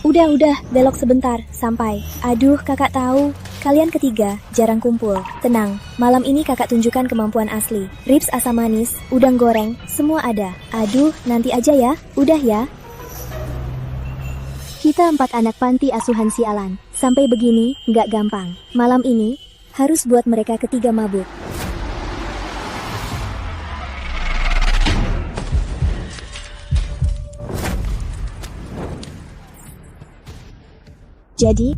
Udah, belok sebentar, sampai. Aduh, kakak tahu. Kalian ketiga, jarang kumpul. Tenang, malam ini kakak tunjukkan kemampuan asli. Ribs asam manis, udang goreng, semua ada. Aduh, nanti aja ya, udah ya. Kita 4 anak panti asuhan sialan. Sampai begini, nggak gampang. Malam ini, harus buat mereka ketiga mabuk. Jadi,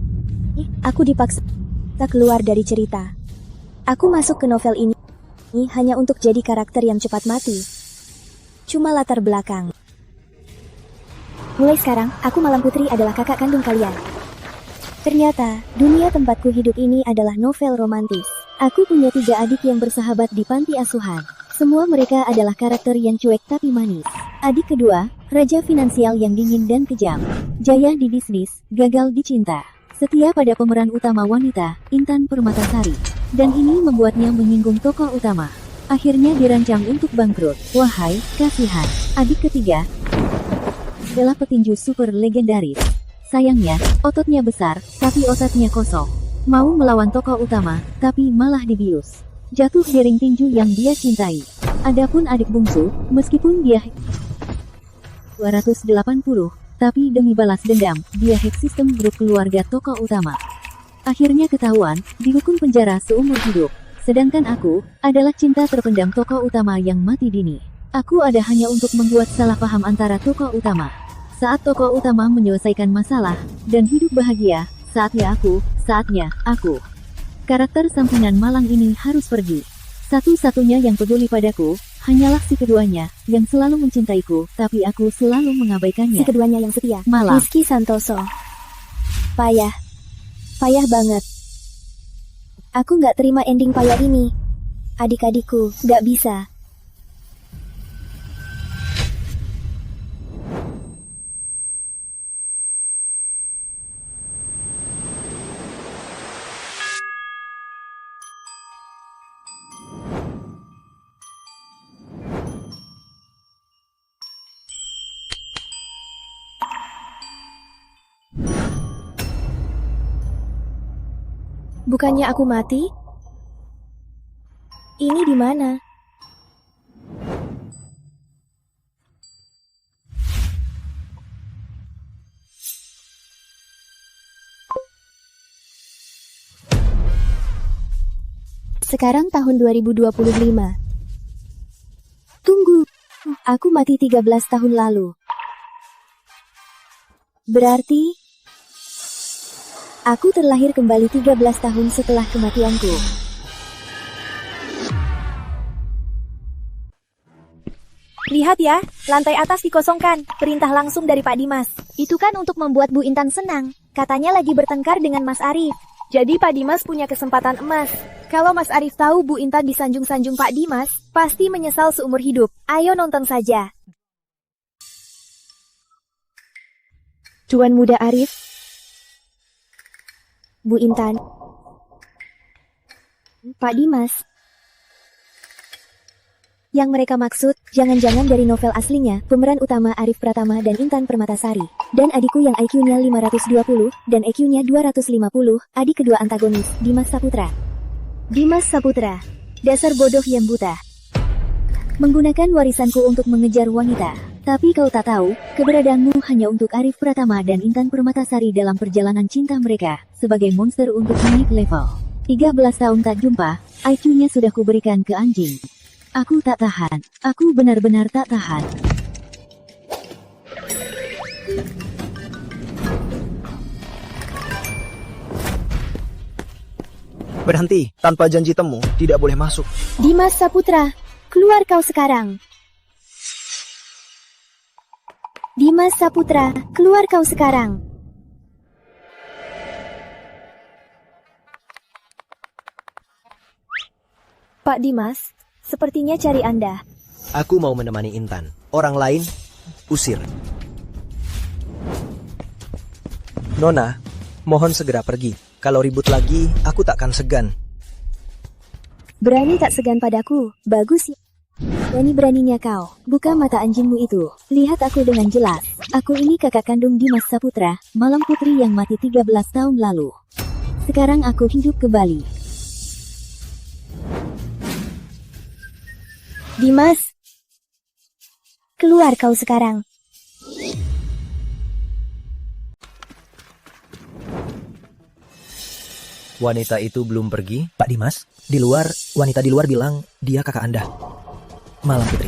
aku dipaksa keluar dari cerita. Aku masuk ke novel ini hanya untuk jadi karakter yang cepat mati. Cuma latar belakang. Mulai sekarang, aku Malam Putri adalah kakak kandung kalian. Ternyata, dunia tempatku hidup ini adalah novel romantis. Aku punya 3 adik yang bersahabat di panti asuhan. Semua mereka adalah karakter yang cuek tapi manis. Adik kedua, raja finansial yang dingin dan kejam. Jaya di bisnis, gagal di cinta. Setia pada pemeran utama wanita, Intan Permatasari. Dan ini membuatnya menyinggung tokoh utama. Akhirnya dirancang untuk bangkrut. Wahai, kasihan. Adik ketiga adalah petinju super legendaris. Sayangnya, ototnya besar, tapi otaknya kosong. Mau melawan tokoh utama, tapi malah dibius. Jatuh di ring tinju yang dia cintai. Adapun adik bungsu, meskipun dia 280, tapi demi balas dendam, dia hack sistem grup keluarga tokoh utama. Akhirnya ketahuan, dihukum penjara seumur hidup. Sedangkan aku, adalah cinta terpendam tokoh utama yang mati dini. Aku ada hanya untuk membuat salah paham antara tokoh utama. Saat tokoh utama menyelesaikan masalah, dan hidup bahagia, saatnya aku. Karakter sampingan malang ini harus pergi. Satu-satunya yang peduli padaku, hanyalah si keduanya, yang selalu mencintaiku, tapi aku selalu mengabaikannya. Si keduanya yang setia, Malang. Rizky Santoso. Payah banget. Aku nggak terima ending payah ini. Adik-adikku, nggak bisa. Bukannya aku mati? Ini di mana? Sekarang tahun 2025. Tunggu, aku mati 13 tahun lalu. Berarti aku terlahir kembali 13 tahun setelah kematianku. Lihat ya, lantai atas dikosongkan. Perintah langsung dari Pak Dimas. Itu kan untuk membuat Bu Intan senang. Katanya lagi bertengkar dengan Mas Arif. Jadi Pak Dimas punya kesempatan emas. Kalau Mas Arif tahu Bu Intan disanjung-sanjung Pak Dimas, pasti menyesal seumur hidup. Ayo nonton saja. Tuan Muda Arif, Bu Intan, Pak Dimas. Yang mereka maksud, jangan-jangan dari novel aslinya, pemeran utama Arif Pratama dan Intan Permatasari. Dan adikku yang IQ-nya 520, dan EQ-nya 250, adik kedua antagonis, Dimas Saputra. Dimas Saputra, dasar bodoh yang buta. Menggunakan warisanku untuk mengejar wanita. Tapi kau tak tahu, keberadaanmu hanya untuk Arif Pratama dan Intan Permatasari dalam perjalanan cinta mereka, sebagai monster untuk naik level. 13 tahun tak jumpa, IQ-nya sudah kuberikan ke anjing. Aku tak tahan, aku benar-benar tak tahan. Berhenti, tanpa janji temu, tidak boleh masuk. Dimas Saputra, keluar kau sekarang. Dimas Saputra, keluar kau sekarang. Pak Dimas, sepertinya cari Anda. Aku mau menemani Intan. Orang lain, usir. Nona, mohon segera pergi. Kalau ribut lagi, aku takkan segan. Berani tak segan padaku, bagus ya. Berani-beraninya kau, buka mata anjingmu itu. Lihat aku dengan jelas. Aku ini kakak kandung Dimas Saputra, Malam Putri yang mati 13 tahun lalu. Sekarang aku hidup kembali. Dimas, keluar kau sekarang. Wanita itu belum pergi. Pak Dimas, wanita di luar bilang dia kakak Anda. Malam Putri.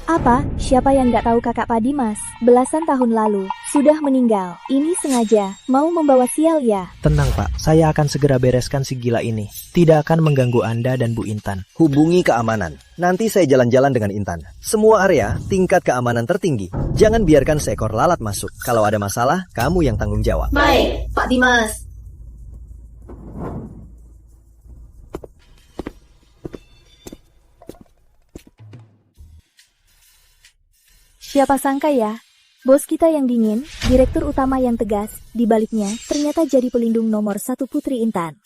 Apa? Siapa yang nggak tahu kakak Pak Dimas? Belasan tahun lalu, sudah meninggal. Ini sengaja, mau membawa sial ya? Tenang Pak, saya akan segera bereskan si gila ini. Tidak akan mengganggu Anda dan Bu Intan. Hubungi keamanan. Nanti saya jalan-jalan dengan Intan. Semua area tingkat keamanan tertinggi. Jangan biarkan seekor lalat masuk. Kalau ada masalah, kamu yang tanggung jawab. Baik, Pak Dimas. Siapa sangka ya, bos kita yang dingin, direktur utama yang tegas, di baliknya ternyata jadi pelindung nomor 1 Putri Intan.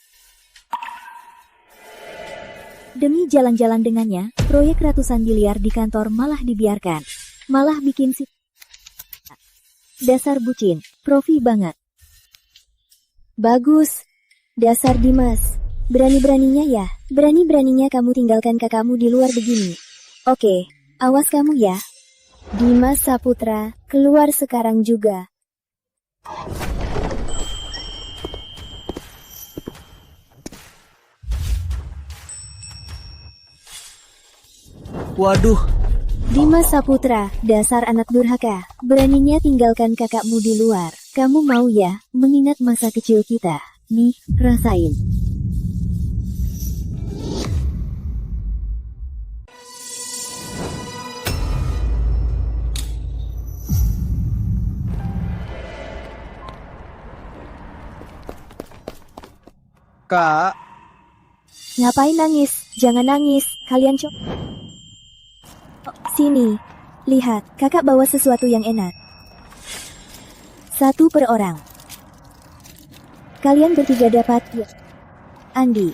Demi jalan-jalan dengannya, proyek ratusan miliar di kantor malah dibiarkan. Malah bikin si... Dasar bucin, profi banget. Bagus. Dasar Dimas. Berani-beraninya ya, berani-beraninya kamu tinggalkan kakakmu di luar begini. Oke, awas kamu ya. Dimas Saputra, keluar sekarang juga. Waduh, Dimas Saputra, dasar anak durhaka. Beraninya tinggalkan kakakmu di luar. Kamu mau ya, mengingat masa kecil kita. Nih, rasain. Kak. Ngapain nangis? Jangan nangis, kalian Sini. Lihat, kakak bawa sesuatu yang enak. 1 per orang. Kalian bertiga dapat ya. Andi.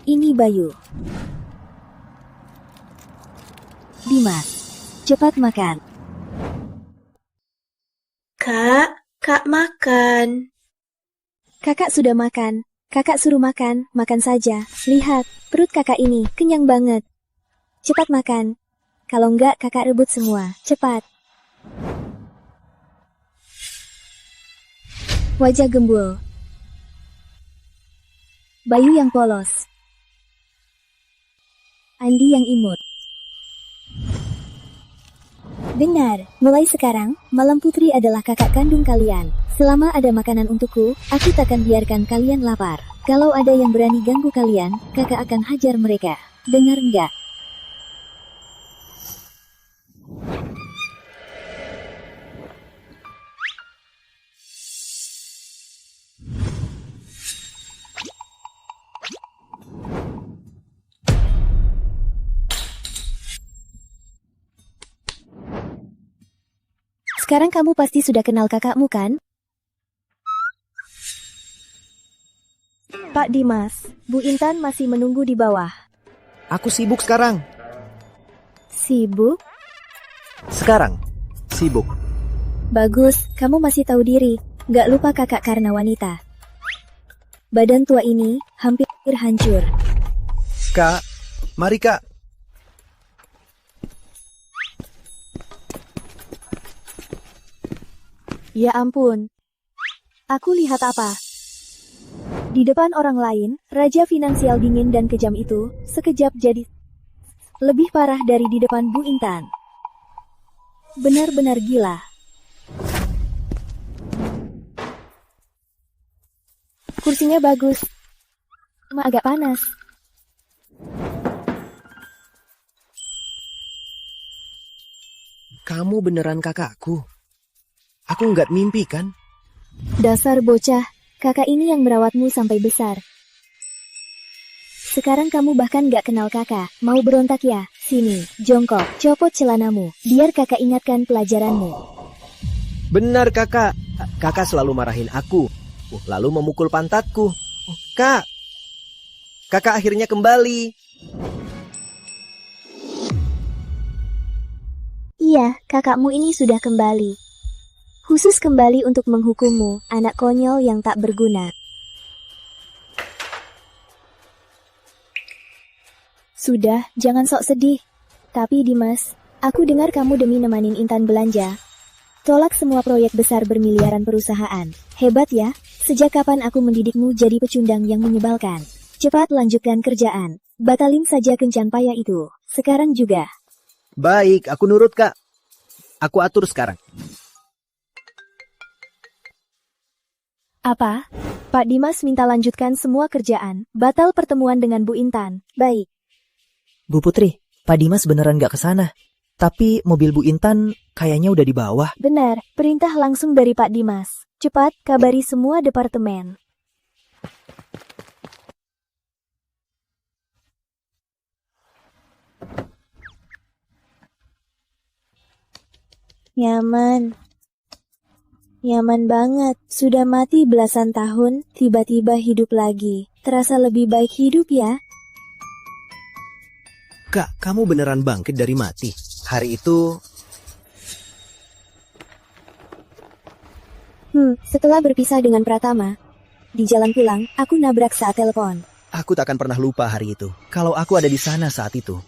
Ini Bayu. Dimas. Cepat makan. Kak makan. Kakak sudah makan. Kakak suruh makan, makan saja. Lihat, perut kakak ini kenyang banget. Cepat makan. Kalau enggak, kakak rebut semua. Cepat. Wajah gembul. Bayu yang polos. Andi yang imut. Benar, mulai sekarang, Malam Putri adalah kakak kandung kalian. Selama ada makanan untukku, aku takkan biarkan kalian lapar. Kalau ada yang berani ganggu kalian, kakak akan hajar mereka. Dengar enggak? Sekarang kamu pasti sudah kenal kakakmu kan? Pak Dimas, Bu Intan masih menunggu di bawah. Aku sibuk sekarang. Sibuk? Sekarang, sibuk. Bagus, kamu masih tahu diri. Gak lupa kakak karena wanita. Badan tua ini hampir hancur. Kak, mari Kak. Ya ampun. Aku lihat apa? Di depan orang lain, raja finansial dingin dan kejam itu, sekejap jadi lebih parah dari di depan Bu Intan. Benar-benar gila. Kursinya bagus. Cuma agak panas. Kamu beneran kakakku. Aku nggak mimpi kan? Dasar bocah, kakak ini yang merawatmu sampai besar. Sekarang kamu bahkan gak kenal kakak. Mau berontak ya? Sini, jongkok, copot celanamu. Biar kakak ingatkan pelajaranmu. Benar kakak. Kakak selalu marahin aku. Lalu memukul pantatku. Kak. Kakak akhirnya kembali. Iya, kakakmu ini sudah kembali. Khusus kembali untuk menghukummu, anak konyol yang tak berguna. Sudah, jangan sok sedih. Tapi Dimas, aku dengar kamu demi nemanin Intan belanja. Tolak semua proyek besar bermiliaran perusahaan. Hebat ya, sejak kapan aku mendidikmu jadi pecundang yang menyebalkan. Cepat lanjutkan kerjaan. Batalin saja kencan payah itu. Sekarang juga. Baik, aku nurut, Kak. Aku atur sekarang. Apa? Pak Dimas minta lanjutkan semua kerjaan. Batal pertemuan dengan Bu Intan. Baik. Bu Putri, Pak Dimas beneran gak kesana. Tapi mobil Bu Intan kayaknya udah di bawah. Benar, perintah langsung dari Pak Dimas. Cepat kabari semua departemen. Nyaman. Nyaman banget. Sudah mati belasan tahun, tiba-tiba hidup lagi. Terasa lebih baik hidup ya? Kak, kamu beneran bangkit dari mati. Hari itu, Setelah berpisah dengan Pratama, di jalan pulang, aku nabrak saat telepon. aku tak akan pernah lupa hari itu. Kalau aku ada di sana saat itu.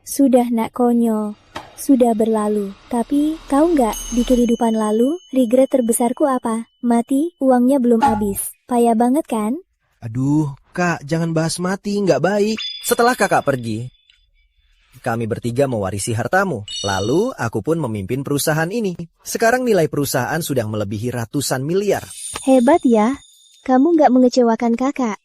Sudah nak konyol. Sudah berlalu. Tapi, tahu nggak, di kehidupan lalu, regret terbesarku apa? Mati, uangnya belum habis. Payah banget kan? Aduh, Kak, jangan bahas mati, nggak baik. Setelah kakak pergi, kami bertiga mewarisi hartamu. Lalu, aku pun memimpin perusahaan ini. Sekarang nilai perusahaan sudah melebihi ratusan miliar. Hebat ya. Kamu nggak mengecewakan kakak.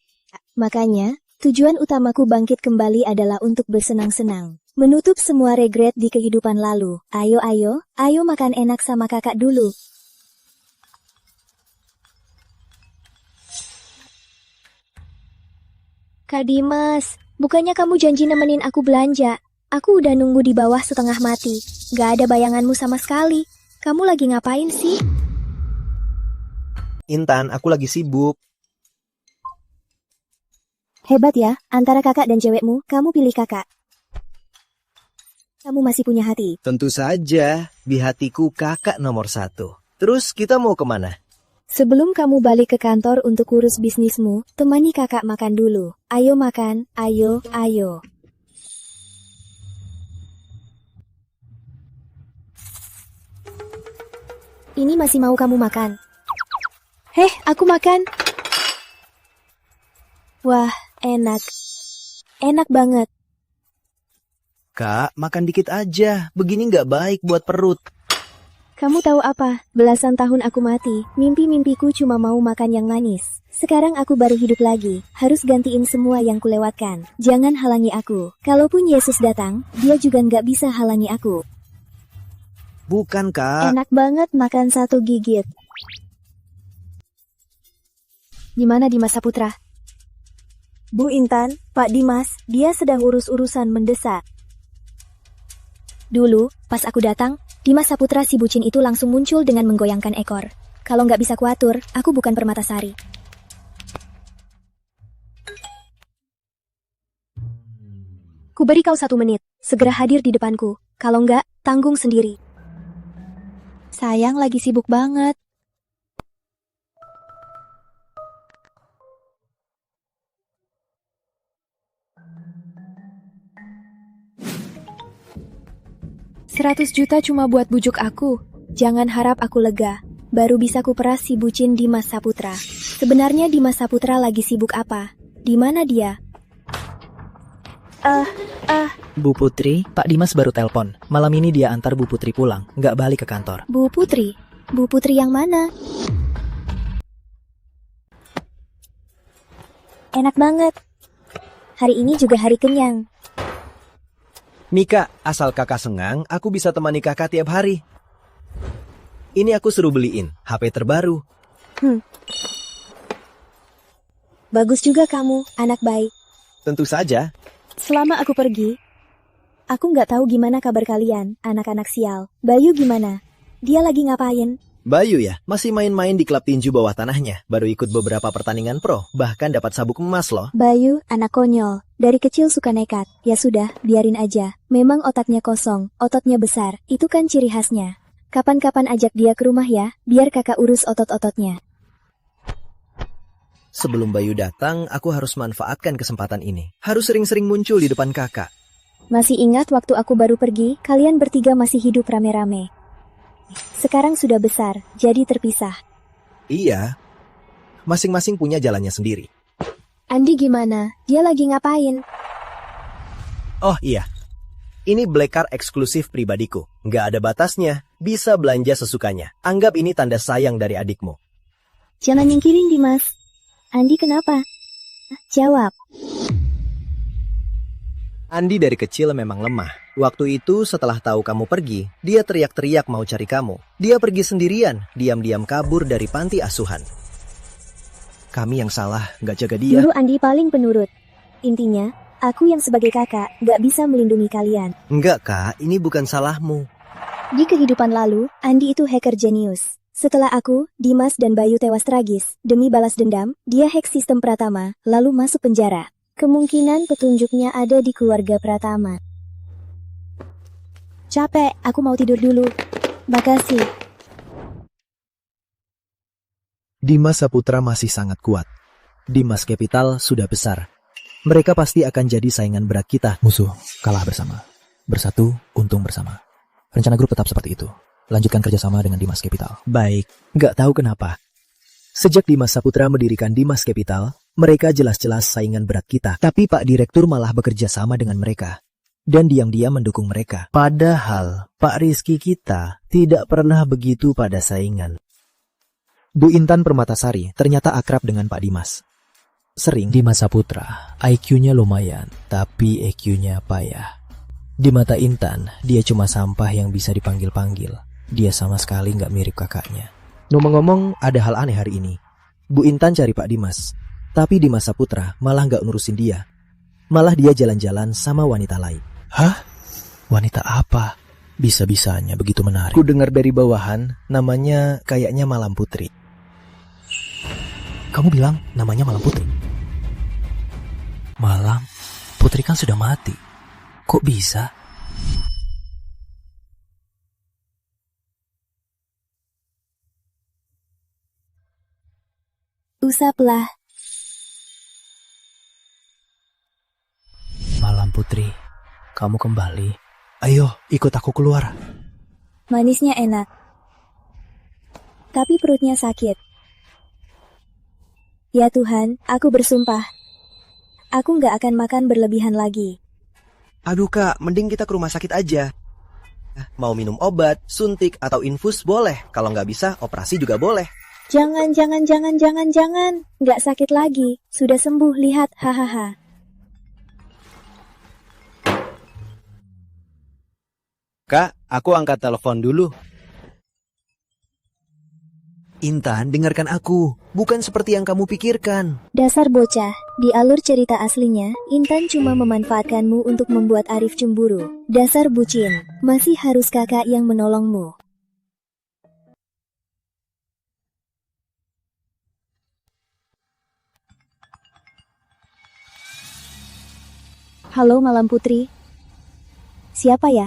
Makanya, tujuan utamaku bangkit kembali adalah untuk bersenang-senang. Menutup semua regret di kehidupan lalu. Ayo makan enak sama kakak dulu. Kak Dimas, bukannya kamu janji nemenin aku belanja? Aku udah nunggu di bawah setengah mati. Gak ada bayanganmu sama sekali. Kamu lagi ngapain sih? Intan, aku lagi sibuk. Hebat ya, antara kakak dan cewekmu, kamu pilih kakak. Kamu masih punya hati. Tentu saja, di hatiku kakak nomor 1. Terus kita mau kemana? Sebelum kamu balik ke kantor untuk urus bisnismu, temani kakak makan dulu. Ayo makan, ayo. Ini masih mau kamu makan? Heh, aku makan. Wah, enak. Enak banget. Kak, makan dikit aja. Begini nggak baik buat perut. Kamu tahu apa? Belasan tahun aku mati. Mimpi-mimpiku cuma mau makan yang manis. Sekarang aku baru hidup lagi. Harus gantiin semua yang kulewatkan. Jangan halangi aku. Kalaupun Yesus datang, dia juga nggak bisa halangi aku. Bukan, Kak. Enak banget makan satu gigit. Gimana Dimas Saputra? Bu Intan, Pak Dimas, dia sedang urus-urusan mendesak. Dulu, pas aku datang, Dimas Saputra si bucin itu langsung muncul dengan menggoyangkan ekor. Kalau nggak bisa kuatur, aku bukan Permatasari. Kuberi kau 1 menit, segera hadir di depanku. Kalau nggak, tanggung sendiri. Sayang lagi sibuk banget. $100 juta cuma buat bujuk aku. Jangan harap aku lega. Baru bisa kuperas si bucin Dimas Saputra. Sebenarnya Dimas Saputra lagi sibuk apa? Di mana dia? Bu Putri, Pak Dimas baru telepon. Malam ini dia antar Bu Putri pulang, nggak balik ke kantor. Bu Putri? Bu Putri yang mana? Enak banget. Hari ini juga hari kenyang. Mika, asal kakak sengang, aku bisa temani kakak tiap hari. Ini aku suruh beliin HP terbaru. Bagus juga kamu, anak baik. Tentu saja. Selama aku pergi, aku nggak tahu gimana kabar kalian, anak-anak sial. Bayu gimana? Dia lagi ngapain? Bayu ya, masih main-main di klub tinju bawah tanahnya. Baru ikut beberapa pertandingan pro, bahkan dapat sabuk emas loh. Bayu, anak konyol. Dari kecil suka nekat. Ya sudah, biarin aja. Memang otaknya kosong, ototnya besar. Itu kan ciri khasnya. Kapan-kapan ajak dia ke rumah ya, biar kakak urus otot-ototnya. Sebelum Bayu datang, aku harus manfaatkan kesempatan ini. Harus sering-sering muncul di depan kakak. Masih ingat waktu aku baru pergi, kalian bertiga masih hidup rame-rame. Sekarang sudah besar, jadi terpisah. Iya, masing-masing punya jalannya sendiri. Andi gimana? Dia lagi ngapain? Oh iya, ini Black Card eksklusif pribadiku. Nggak ada batasnya, bisa belanja sesukanya. Anggap ini tanda sayang dari adikmu. Jangan nyingkirin, Dimas. Andi kenapa? Jawab. Andi dari kecil memang lemah. Waktu itu setelah tahu kamu pergi, dia teriak-teriak mau cari kamu. Dia pergi sendirian, diam-diam kabur dari panti asuhan. Kami yang salah, nggak jaga dia. Dulu Andi paling penurut. Intinya, aku yang sebagai kakak nggak bisa melindungi kalian. Enggak kak, ini bukan salahmu. Di kehidupan lalu, Andi itu hacker jenius. Setelah aku, Dimas dan Bayu tewas tragis, demi balas dendam, dia hack sistem Pratama, lalu masuk penjara. Kemungkinan petunjuknya ada di keluarga Pratama. Capek, aku mau tidur dulu. Makasih. Dimas Saputra masih sangat kuat. Dimas Capital sudah besar. Mereka pasti akan jadi saingan berat kita. Musuh kalah bersama. Bersatu, untung bersama. Rencana grup tetap seperti itu. Lanjutkan kerjasama dengan Dimas Capital. Baik, nggak tahu kenapa. Sejak Dimas Saputra mendirikan Dimas Capital, mereka jelas-jelas saingan berat kita. Tapi Pak Direktur malah bekerja sama dengan mereka. Dan diam-diam mendukung mereka. Padahal Pak Rizky kita tidak pernah begitu pada saingan. Bu Intan Permatasari ternyata akrab dengan Pak Dimas. Sering. Dimas Saputra, IQ-nya lumayan, tapi EQ-nya payah. Di mata Intan, dia cuma sampah yang bisa dipanggil-panggil. Dia sama sekali nggak mirip kakaknya. Ngomong-ngomong, ada hal aneh hari ini. Bu Intan cari Pak Dimas, tapi Dimas Saputra malah nggak ngurusin dia. Malah dia jalan-jalan sama wanita lain. Hah? Wanita apa? Bisa-bisanya begitu menarik. Ku dengar dari bawahan, namanya kayaknya Malam Putri. Kamu bilang namanya Malam Putri? Malam? Putri kan sudah mati. Kok bisa? Usaplah. Malam Putri, kamu kembali. Ayo, ikut aku keluar. Manisnya enak. Tapi perutnya sakit. Ya Tuhan, aku bersumpah. Aku nggak akan makan berlebihan lagi. Aduh kak, mending kita ke rumah sakit aja. Mau minum obat, suntik, atau infus boleh. Kalau nggak bisa, operasi juga boleh. Jangan. Nggak sakit lagi. Sudah sembuh, lihat, hahaha. Kak, aku angkat telepon dulu. Intan, dengarkan aku. Bukan seperti yang kamu pikirkan. Dasar bocah, di alur cerita aslinya, Intan cuma memanfaatkanmu untuk membuat Arif cemburu. Dasar bucin, masih harus kakak yang menolongmu. Halo Malam Putri. Siapa ya?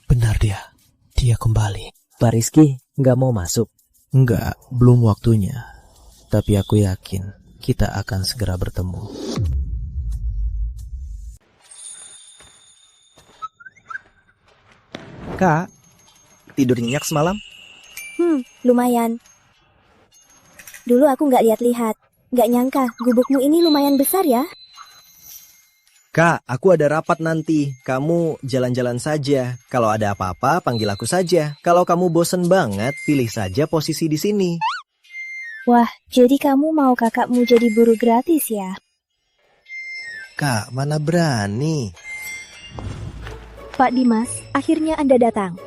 Benar dia. Dia kembali. Pak Rizky, nggak mau masuk? Enggak, belum waktunya. Tapi aku yakin kita akan segera bertemu. Kak, tidur nyenyak semalam? Lumayan. Dulu aku nggak lihat-lihat. Nggak nyangka, gubukmu ini lumayan besar ya? Kak, aku ada rapat nanti. Kamu jalan-jalan saja. Kalau ada apa-apa, panggil aku saja. Kalau kamu bosen banget, pilih saja posisi di sini. Wah, jadi kamu mau kakakmu jadi buruh gratis ya? Kak, mana berani? Pak Dimas, akhirnya Anda datang.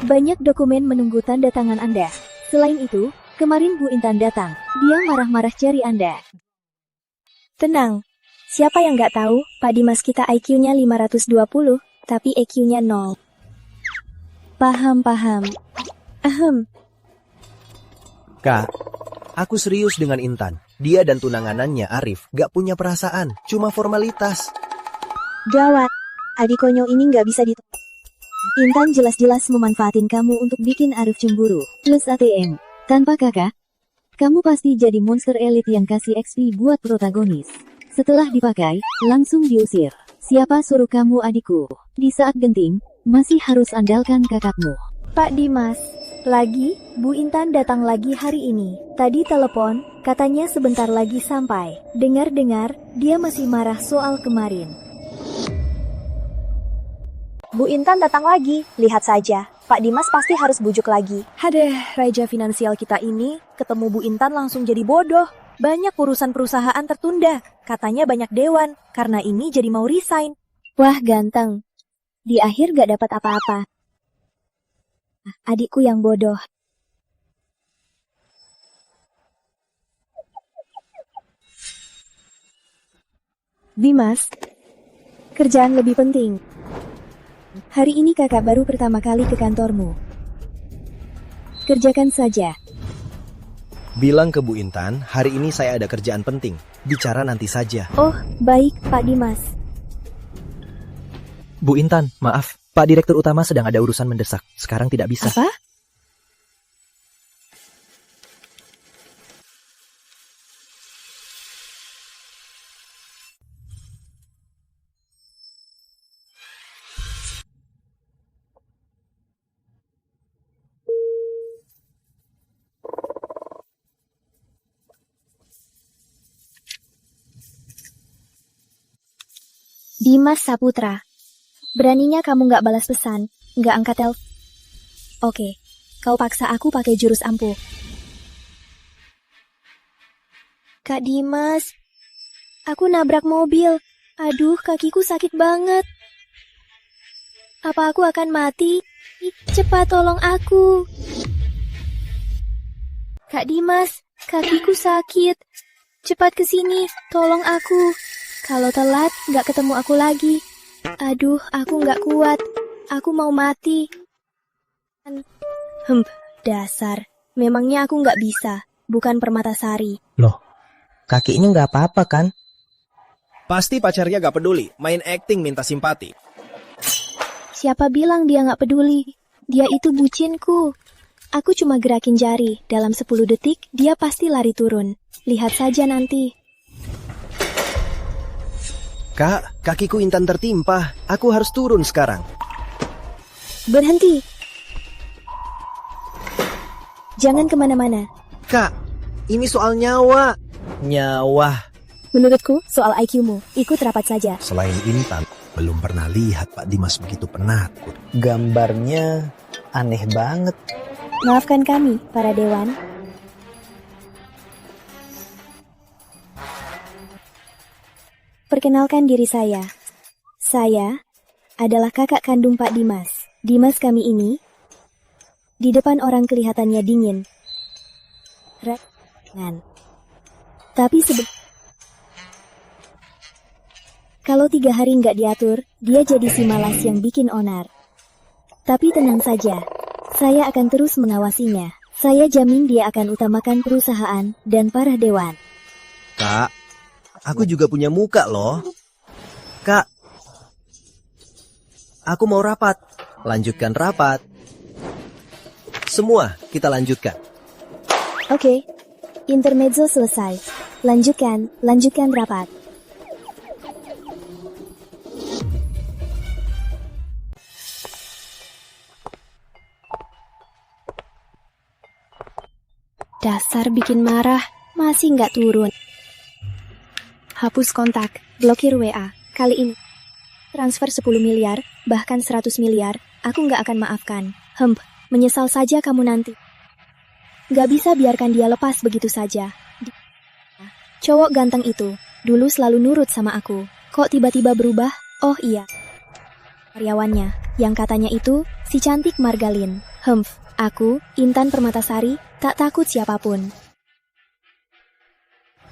Banyak dokumen menunggu tanda tangan Anda. Selain itu, kemarin Bu Intan datang. Dia marah-marah cari Anda. Tenang. Siapa yang nggak tahu, Pak Dimas kita IQ-nya 520, tapi EQ-nya 0. Paham. Ahem. Kak, aku serius dengan Intan. Dia dan tunanganannya Arif gak punya perasaan, cuma formalitas. Gawat. Adik konyol ini nggak bisa Intan jelas-jelas memanfaatin kamu untuk bikin Arif cemburu. Plus ATM. Tanpa kakak, kamu pasti jadi monster elit yang kasih XP buat protagonis. Setelah dipakai, langsung diusir. Siapa suruh kamu adikku? Di saat genting, masih harus andalkan kakakmu. Pak Dimas, lagi, Bu Intan datang lagi hari ini. Tadi telepon, katanya sebentar lagi sampai. Dengar-dengar, dia masih marah soal kemarin. Bu Intan datang lagi, lihat saja. Pak Dimas pasti harus bujuk lagi. Hadeh, raja finansial kita ini, ketemu Bu Intan langsung jadi bodoh. Banyak urusan perusahaan tertunda, katanya banyak dewan, karena ini jadi mau resign. Wah ganteng, di akhir gak dapat apa-apa. Adikku yang bodoh. Dimas, kerjaan lebih penting. Hari ini kakak baru pertama kali ke kantormu. Kerjakan saja. Bilang ke Bu Intan, hari ini saya ada kerjaan penting. Bicara nanti saja. Oh, baik Pak Dimas. Bu Intan, maaf. Pak Direktur Utama sedang ada urusan mendesak. Sekarang tidak bisa. Apa? Dimas Saputra. Beraninya kamu nggak balas pesan, nggak angkat telepon. Oke, kau paksa aku pakai jurus ampuh. Kak Dimas, aku nabrak mobil. Aduh, kakiku sakit banget. Apa aku akan mati? Cepat tolong aku. Kak Dimas, kakiku sakit. Cepat ke sini, tolong aku. Kalau telat, nggak ketemu aku lagi. Aduh, aku nggak kuat. Aku mau mati. Dasar. Memangnya aku nggak bisa. Bukan Permatasari. Loh, kakinya nggak apa-apa kan? Pasti pacarnya gak peduli, main acting minta simpati. Siapa bilang dia nggak peduli? Dia itu bucinku. Aku cuma gerakin jari. Dalam 10 detik, dia pasti lari turun. Lihat saja nanti. Kak, kakiku Intan tertimpa. Aku harus turun sekarang. Berhenti. Jangan kemana-mana. Kak, ini soal nyawa. Nyawa. Menurutku, soal IQ-mu, ikut rapat saja. Selain Intan, belum pernah lihat Pak Dimas begitu penakut. Gambarnya aneh banget. Maafkan kami, para dewan. Perkenalkan diri saya. Saya adalah kakak kandung Pak Dimas. Dimas kami ini, di depan orang kelihatannya dingin. Tapi kalau 3 hari nggak diatur, dia jadi si malas yang bikin onar. Tapi tenang saja, saya akan terus mengawasinya. Saya jamin dia akan utamakan perusahaan dan para dewan. Kak, aku juga punya muka loh. Kak, aku mau rapat. Lanjutkan rapat. Semua kita lanjutkan. Oke, intermezzo selesai. Lanjutkan rapat. Dasar bikin marah, masih nggak turun. Hapus kontak, blokir WA. Kali ini, transfer 10 miliar, bahkan 100 miliar, aku nggak akan maafkan. Menyesal saja kamu nanti. Nggak bisa biarkan dia lepas begitu saja. Cowok ganteng itu, dulu selalu nurut sama aku. Kok tiba-tiba berubah? Oh iya. Karyawannya, yang katanya itu, si cantik Margalin. Aku, Intan Permatasari, tak takut siapapun.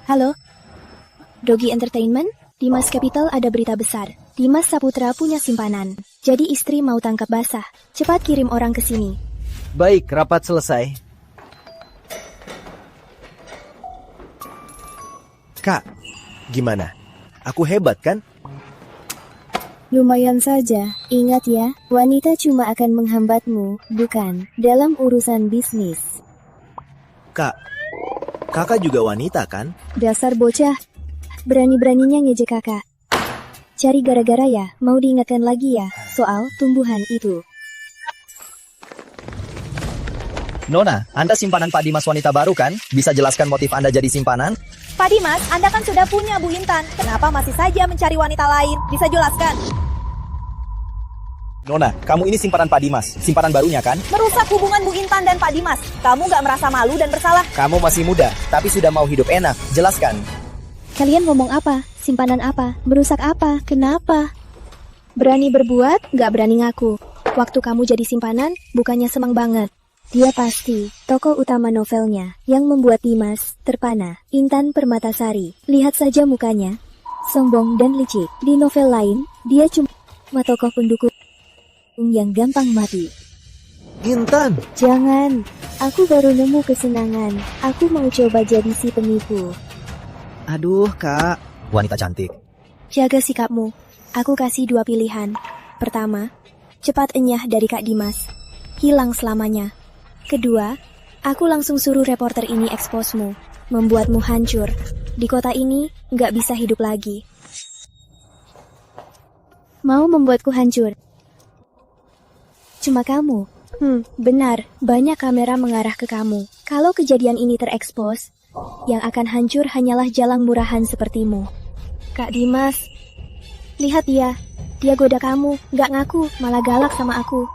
Halo? Dogi Entertainment? Dimas Capital ada berita besar. Dimas Saputra punya simpanan. Jadi istri mau tangkap basah. Cepat kirim orang ke sini. Baik, rapat selesai. Kak, gimana? Aku hebat kan? Lumayan saja. Ingat ya, wanita cuma akan menghambatmu, bukan dalam urusan bisnis. Kak, kakak juga wanita kan? Dasar bocah. Berani-beraninya ngejek kakak. Cari gara-gara ya, mau diingatkan lagi ya, soal tumbuhan itu. Nona, Anda simpanan Pak Dimas wanita baru kan? Bisa jelaskan motif Anda jadi simpanan? Pak Dimas, Anda kan sudah punya Bu Intan. Kenapa masih saja mencari wanita lain? Bisa jelaskan? Nona, kamu ini simpanan Pak Dimas, simpanan barunya kan? Merusak hubungan Bu Intan dan Pak Dimas. Kamu gak merasa malu dan bersalah? Kamu masih muda, tapi sudah mau hidup enak. Jelaskan. Kalian ngomong apa? Simpanan apa? Merusak apa? Kenapa? Berani berbuat, gak berani ngaku. Waktu kamu jadi simpanan, bukannya senang banget. Dia pasti tokoh utama novelnya yang membuat Dimas terpana. Intan Permatasari. Lihat saja mukanya. Sombong dan licik. Di novel lain, dia cuma tokoh pendukung yang gampang mati. Intan! Jangan. Aku baru nemu kesenangan. Aku mau coba jadi si penipu. Aduh, Kak. Wanita cantik. Jaga sikapmu. Aku kasih 2 pilihan. Pertama, cepat enyah dari Kak Dimas. Hilang selamanya. Kedua, aku langsung suruh reporter ini eksposmu. Membuatmu hancur. Di kota ini, nggak bisa hidup lagi. Mau membuatku hancur? Cuma kamu? Benar. Banyak kamera mengarah ke kamu. Kalau kejadian ini terekspos, yang akan hancur hanyalah jalang murahan sepertimu. Kak Dimas, lihat dia. Dia goda kamu, gak ngaku, malah galak sama aku.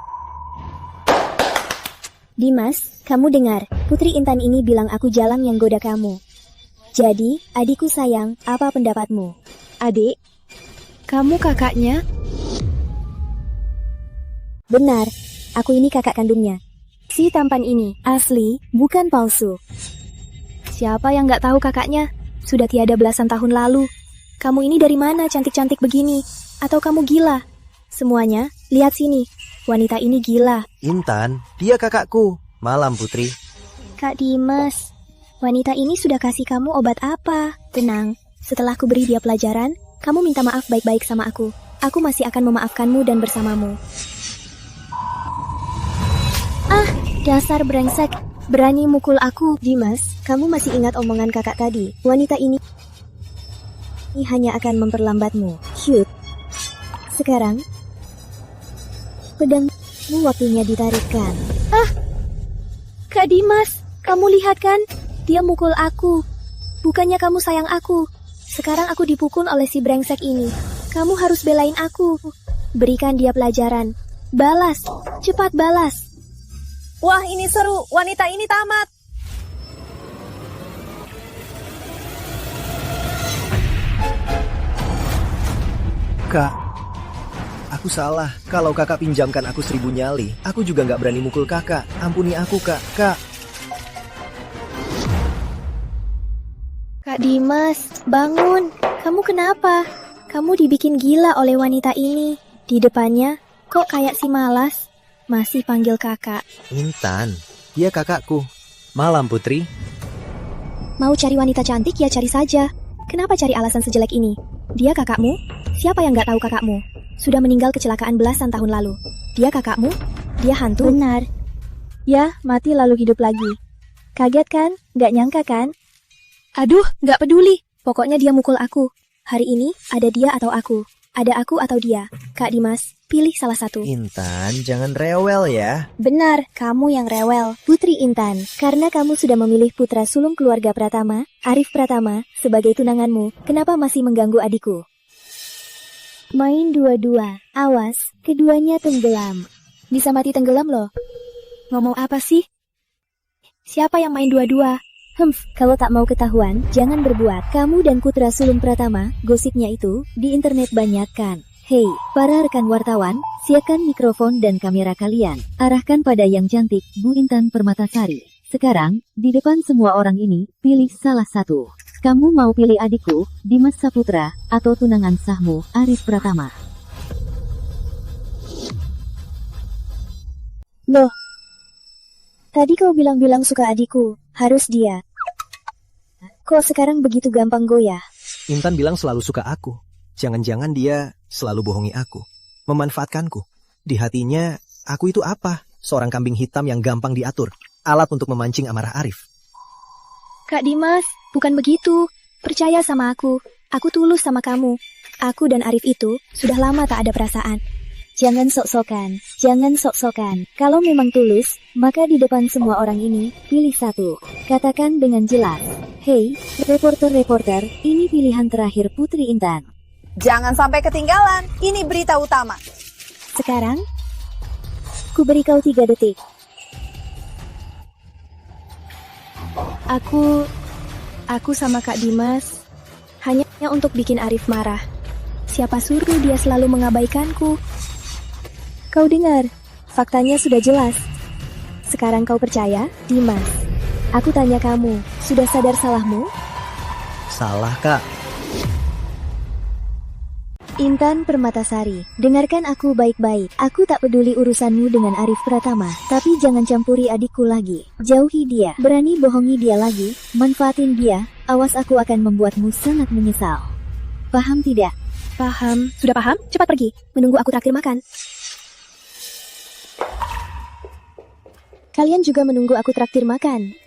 Dimas, kamu dengar, Putri Intan ini bilang aku jalang yang goda kamu. Jadi, adikku sayang, apa pendapatmu? Adik? Kamu kakaknya? Benar, aku ini kakak kandungnya. Si tampan ini, asli, bukan palsu. Siapa yang gak tahu kakaknya? Sudah tiada belasan tahun lalu. Kamu ini dari mana cantik-cantik begini? Atau kamu gila? Semuanya, lihat sini. Wanita ini gila. Intan, dia kakakku. Malam, Putri. Kak Dimas, wanita ini sudah kasih kamu obat apa? Tenang, setelah aku beri dia pelajaran, kamu minta maaf baik-baik sama aku. Aku masih akan memaafkanmu dan bersamamu. Ah, dasar brengsek. Berani mukul aku. Dimas, kamu masih ingat omongan kakak tadi? Wanita ini hanya akan memperlambatmu. Shoot. Sekarang, pedangmu waktunya ditarikkan. Ah, Kak Dimas, kamu lihat kan? Dia mukul aku. Bukannya kamu sayang aku. Sekarang aku dipukul oleh si brengsek ini. Kamu harus belain aku. Berikan dia pelajaran. Balas, cepat balas. Wah, ini seru. Wanita ini tamat. Kak, aku salah. Kalau kakak pinjamkan aku 1000 nyali, aku juga nggak berani mukul kakak. Ampuni aku, Kak. Kak. Kak Dimas, bangun. Kamu kenapa? Kamu dibikin gila oleh wanita ini. Di depannya, kok kayak si malas? Masih panggil kakak. Intan, dia kakakku. Malam, Putri. Mau cari wanita cantik ya cari saja. Kenapa cari alasan sejelek ini? Dia kakakmu? Siapa yang gak tahu kakakmu? Sudah meninggal kecelakaan belasan tahun lalu. Dia kakakmu? Dia hantu? Benar. Ya, mati lalu hidup lagi. Kaget kan? Gak nyangka kan? Aduh, gak peduli. Pokoknya dia mukul aku. Hari ini, ada dia atau aku. Ada aku atau dia. Kak Dimas, pilih salah satu. Intan, jangan rewel ya. Benar, kamu yang rewel. Putri Intan, karena kamu sudah memilih putra sulung keluarga Pratama, Arif Pratama, sebagai tunanganmu, kenapa masih mengganggu adikku? Main dua-dua. Awas, keduanya tenggelam. Bisa mati tenggelam loh. Ngomong apa sih? Siapa yang main dua-dua? Kalau tak mau ketahuan, jangan berbuat. Kamu dan putra sulung Pratama, gosipnya itu, di internet banyak kan. Hei, para rekan wartawan, siapkan mikrofon dan kamera kalian. Arahkan pada yang cantik, Bu Intan Permatasari. Sekarang, di depan semua orang ini, pilih salah satu. Kamu mau pilih adikku, Dimas Saputra, atau tunangan sahmu, Arif Pratama? Loh, tadi kau bilang-bilang suka adikku, harus dia. Kok sekarang begitu gampang goyah? Intan bilang selalu suka aku. Jangan-jangan dia selalu bohongi aku. Memanfaatkanku. Di hatinya, aku itu apa? Seorang kambing hitam yang gampang diatur. Alat untuk memancing amarah Arif. Kak Dimas, bukan begitu. Percaya sama aku. Aku tulus sama kamu. Aku dan Arif itu sudah lama tak ada perasaan. Jangan sok-sokan, jangan sok-sokan. Kalau memang tulus, maka di depan semua orang ini, pilih satu. Katakan dengan jelas. Hei, reporter-reporter, ini pilihan terakhir Putri Intan. Jangan sampai ketinggalan. Ini berita utama. Sekarang, ku beri kau 3 detik. Aku sama Kak Dimas hanya untuk bikin Arif marah. Siapa suruh dia selalu mengabaikanku? Kau dengar, faktanya sudah jelas. Sekarang kau percaya, Dimas? Aku tanya kamu, sudah sadar salahmu? Salah, Kak. Intan Permatasari, dengarkan aku baik-baik. Aku tak peduli urusanmu dengan Arif Pratama, tapi jangan campuri adikku lagi. Jauhi dia, berani bohongi dia lagi, manfaatin dia, awas aku akan membuatmu sangat menyesal. Paham tidak? Paham. Sudah paham? Cepat pergi, menunggu aku traktir makan. Kalian juga menunggu aku traktir makan.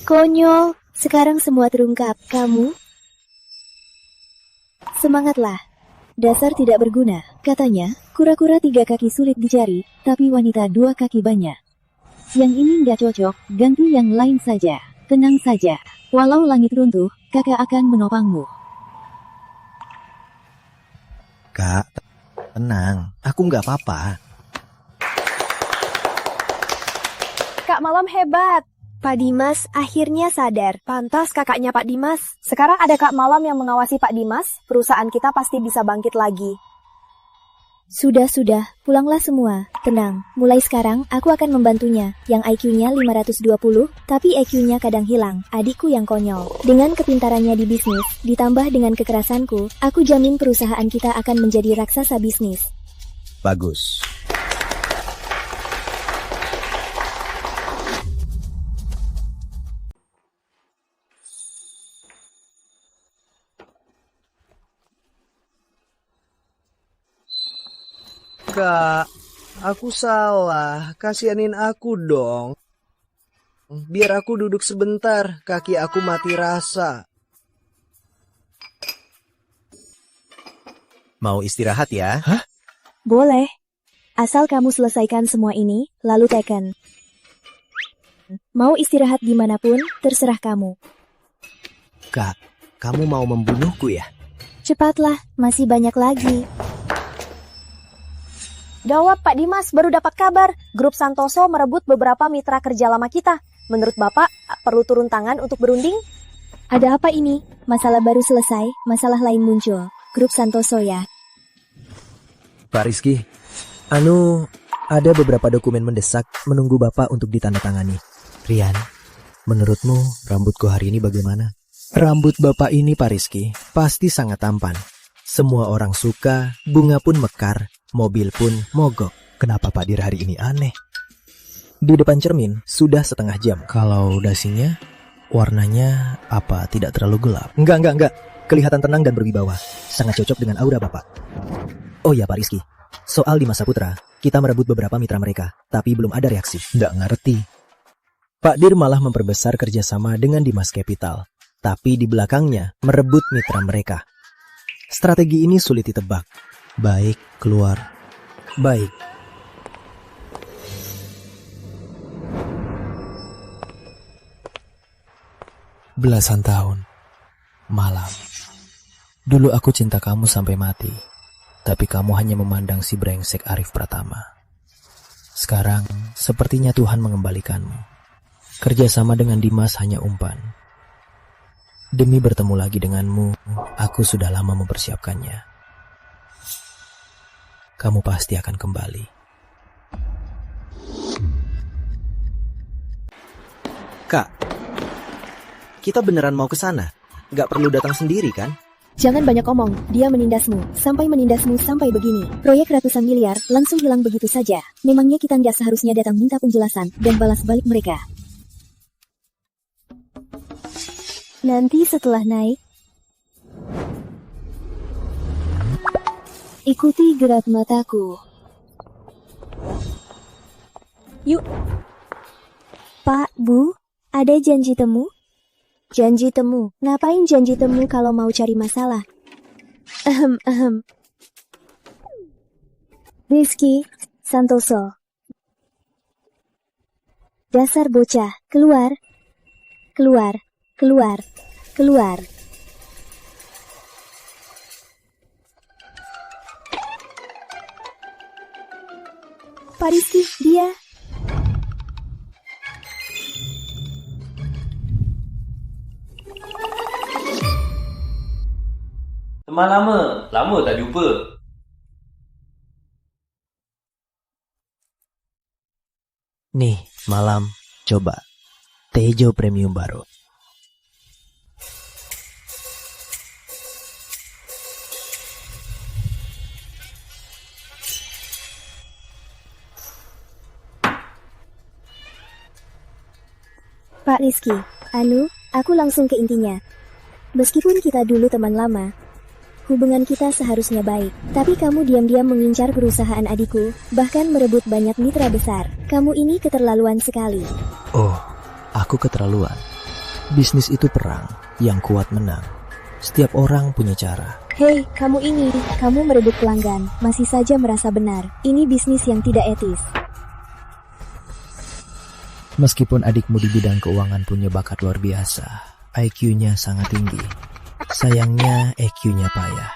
Konyol, sekarang semua terungkap. Kamu? Semangatlah. Dasar tidak berguna. Katanya, kura-kura 3 kaki sulit dicari, tapi wanita 2 kaki banyak. Yang ini nggak cocok, ganti yang lain saja. Tenang saja. Walau langit runtuh, kakak akan menopangmu. Kak, tenang. Aku nggak apa-apa. Kak Malam hebat. Pak Dimas akhirnya sadar. Pantas kakaknya Pak Dimas. Sekarang ada Kak Malam yang mengawasi Pak Dimas, perusahaan kita pasti bisa bangkit lagi. Sudah, pulanglah semua. Tenang, mulai sekarang aku akan membantunya. Yang IQ-nya 520, tapi EQ-nya kadang hilang. Adikku yang konyol. Dengan kepintarannya di bisnis, ditambah dengan kekerasanku, aku jamin perusahaan kita akan menjadi raksasa bisnis. Bagus. Kak, aku salah. Kasihanin aku dong. Biar aku duduk sebentar. Kaki aku mati rasa. Mau istirahat ya? Hah? Boleh. Asal kamu selesaikan semua ini, lalu teken. Mau istirahat dimanapun, terserah kamu. Kak, kamu mau membunuhku ya? Cepatlah, masih banyak lagi. Gawat Pak Dimas, baru dapat kabar. Grup Santoso merebut beberapa mitra kerja lama kita. Menurut Bapak, perlu turun tangan untuk berunding? Ada apa ini? Masalah baru selesai, masalah lain muncul. Grup Santoso ya. Pak Rizky, ada beberapa dokumen mendesak menunggu Bapak untuk ditandatangani. Rian, menurutmu rambutku hari ini bagaimana? Rambut Bapak ini, Pak Rizky, pasti sangat tampan. Semua orang suka, bunga pun mekar, mobil pun mogok. Kenapa Pak Dir hari ini aneh? Di depan cermin sudah setengah jam. Kalau dasinya, warnanya apa tidak terlalu gelap? Enggak. Kelihatan tenang dan berwibawa. Sangat cocok dengan aura Bapak. Oh ya Pak Rizky, soal Dimas Saputra, kita merebut beberapa mitra mereka, tapi belum ada reaksi. Nggak ngerti. Pak Dir malah memperbesar kerjasama dengan Dimas Capital, tapi di belakangnya merebut mitra mereka. Strategi ini sulit ditebak. Baik, keluar. Baik. Belasan tahun. Malam. Dulu aku cinta kamu sampai mati. Tapi kamu hanya memandang si brengsek Arif Pratama. Sekarang, sepertinya Tuhan mengembalikanmu. Kerjasama dengan Dimas hanya umpan. Demi bertemu lagi denganmu, aku sudah lama mempersiapkannya. Kamu pasti akan kembali. Kak, kita beneran mau ke sana? Nggak perlu datang sendiri kan? Jangan banyak omong, dia menindasmu, sampai begini. Proyek ratusan miliar, langsung hilang begitu saja. Memangnya kita nggak seharusnya datang minta penjelasan, dan balas balik mereka? Nanti setelah naik, ikuti gerak mataku. Yuk. Pak, Bu, ada janji temu? Janji temu? Ngapain janji temu kalau mau cari masalah? Rizky Santoso. Dasar bocah, keluar. Keluar. Keluar. Keluar. Pak Rizky, dia. Teman lama tak jumpa. Nih, Malam, coba. Tejo Premium baru. Pak Rizky, aku langsung ke intinya. Meskipun kita dulu teman lama, hubungan kita seharusnya baik. Tapi kamu diam-diam mengincar perusahaan adikku, bahkan merebut banyak mitra besar. Kamu ini keterlaluan sekali. Oh, aku keterlaluan. Bisnis itu perang, yang kuat menang. Setiap orang punya cara. Hei, kamu merebut pelanggan, masih saja merasa benar. Ini bisnis yang tidak etis. Meskipun adikmu di bidang keuangan punya bakat luar biasa, IQ-nya sangat tinggi. Sayangnya EQ-nya payah.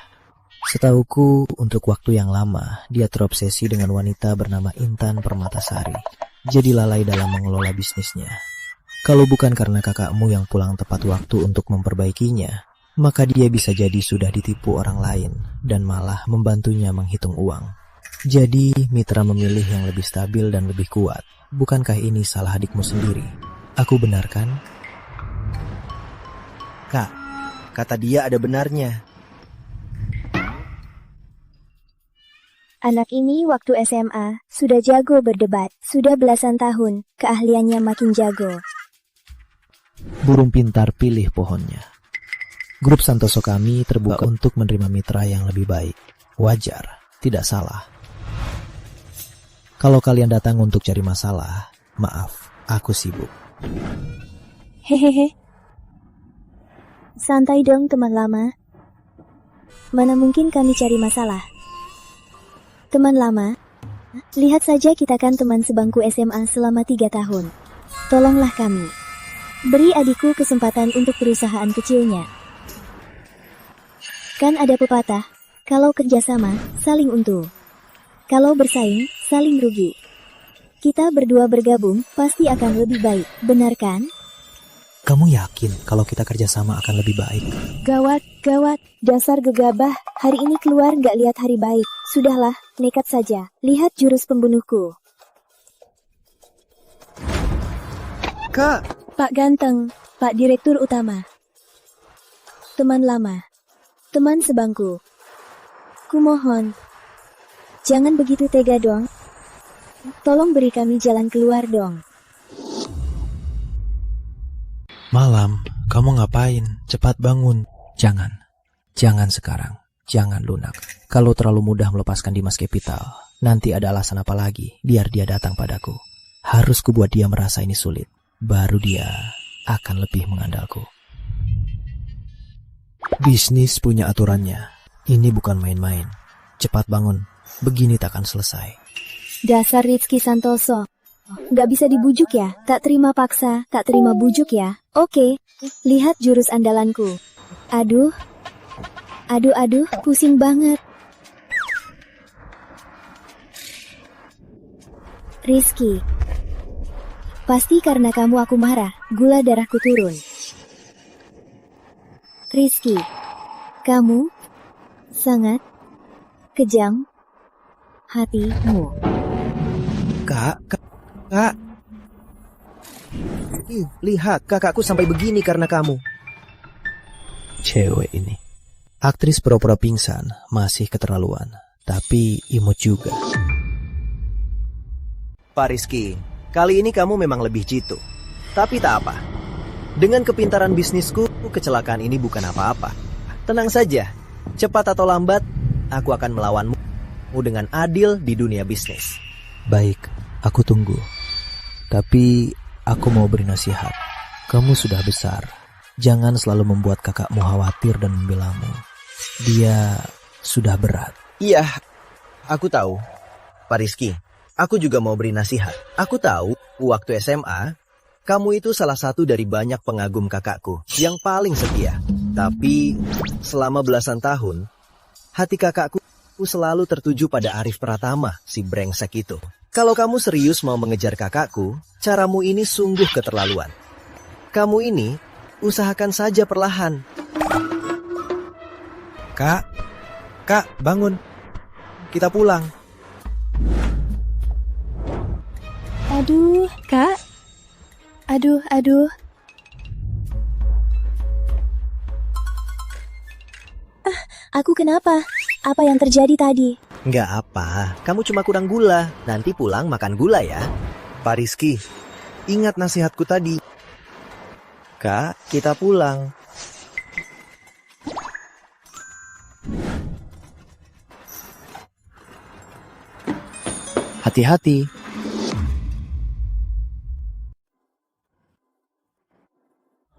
Setauku, untuk waktu yang lama, dia terobsesi dengan wanita bernama Intan Permatasari. Jadi lalai dalam mengelola bisnisnya. Kalau bukan karena kakakmu yang pulang tepat waktu untuk memperbaikinya, maka dia bisa jadi sudah ditipu orang lain dan malah membantunya menghitung uang. Jadi, mitra memilih yang lebih stabil dan lebih kuat. Bukankah ini salah adikmu sendiri? Aku benar kan? Kak, kata dia ada benarnya. Anak ini waktu SMA, sudah jago berdebat. Sudah belasan tahun, keahliannya makin jago. Burung pintar pilih pohonnya. Grup Santoso kami terbuka untuk menerima mitra yang lebih baik. Wajar, tidak salah. Kalau kalian datang untuk cari masalah, maaf, aku sibuk. Hehehe. Santai dong teman lama. Mana mungkin kami cari masalah. Teman lama, lihat saja kita kan teman sebangku SMA selama 3 tahun. Tolonglah kami. Beri adikku kesempatan untuk perusahaan kecilnya. Kan ada pepatah, kalau kerjasama, saling untung. Kalau bersaing, saling rugi. Kita berdua bergabung, pasti akan lebih baik, benar kan? Kamu yakin kalau kita kerjasama akan lebih baik? Gawat, dasar gegabah, hari ini keluar gak lihat hari baik. Sudahlah, nekat saja, lihat jurus pembunuhku. Kak! Pak Ganteng, Pak Direktur Utama. Teman lama, teman sebangku. Kumohon, jangan begitu tega dong. Tolong beri kami jalan keluar dong. Malam, kamu ngapain? Cepat bangun. Jangan sekarang. Jangan lunak. Kalau terlalu mudah melepaskan Dimas Capital, nanti ada alasan apa lagi biar dia datang padaku. Harus kubuat dia merasa ini sulit. Baru dia akan lebih mengandalku. Bisnis punya aturannya. Ini bukan main-main. Cepat bangun. Begini takkan selesai. Dasar Rizky Santoso. Gak bisa dibujuk ya? Tak terima paksa, tak terima bujuk ya? Oke, lihat jurus andalanku. Aduh, pusing banget. Rizky, pasti karena kamu aku marah, gula darahku turun. Rizky, kamu sangat kejam hatimu. Kak. Lihat, kakakku sampai begini karena kamu. Cewek ini. Aktris pura-pura pingsan masih keterlaluan, tapi imut juga. Pak Rizky, kali ini kamu memang lebih jitu. Tapi tak apa. Dengan kepintaran bisnisku, kecelakaan ini bukan apa-apa. Tenang saja, cepat atau lambat, aku akan melawanmu dengan adil di dunia bisnis. Baik, aku tunggu. Tapi aku mau beri nasihat. Kamu sudah besar. Jangan selalu membuat kakakmu khawatir dan membelamu. Dia sudah berat. Iya, aku tahu. Pak Rizky, aku juga mau beri nasihat. Aku tahu, waktu SMA, kamu itu salah satu dari banyak pengagum kakakku yang paling setia. Tapi, selama belasan tahun, hati kakakku selalu tertuju pada Arif Pratama, si brengsek itu. Kalau kamu serius mau mengejar kakakku, caramu ini sungguh keterlaluan. Kamu ini, usahakan saja perlahan. Kak, bangun. Kita pulang. Aduh, Kak. Aduh. Aku kenapa? Apa yang terjadi tadi? Nggak apa, kamu cuma kurang gula. Nanti pulang makan gula ya. Pak Rizky, ingat nasihatku tadi. Kak, kita pulang. Hati-hati.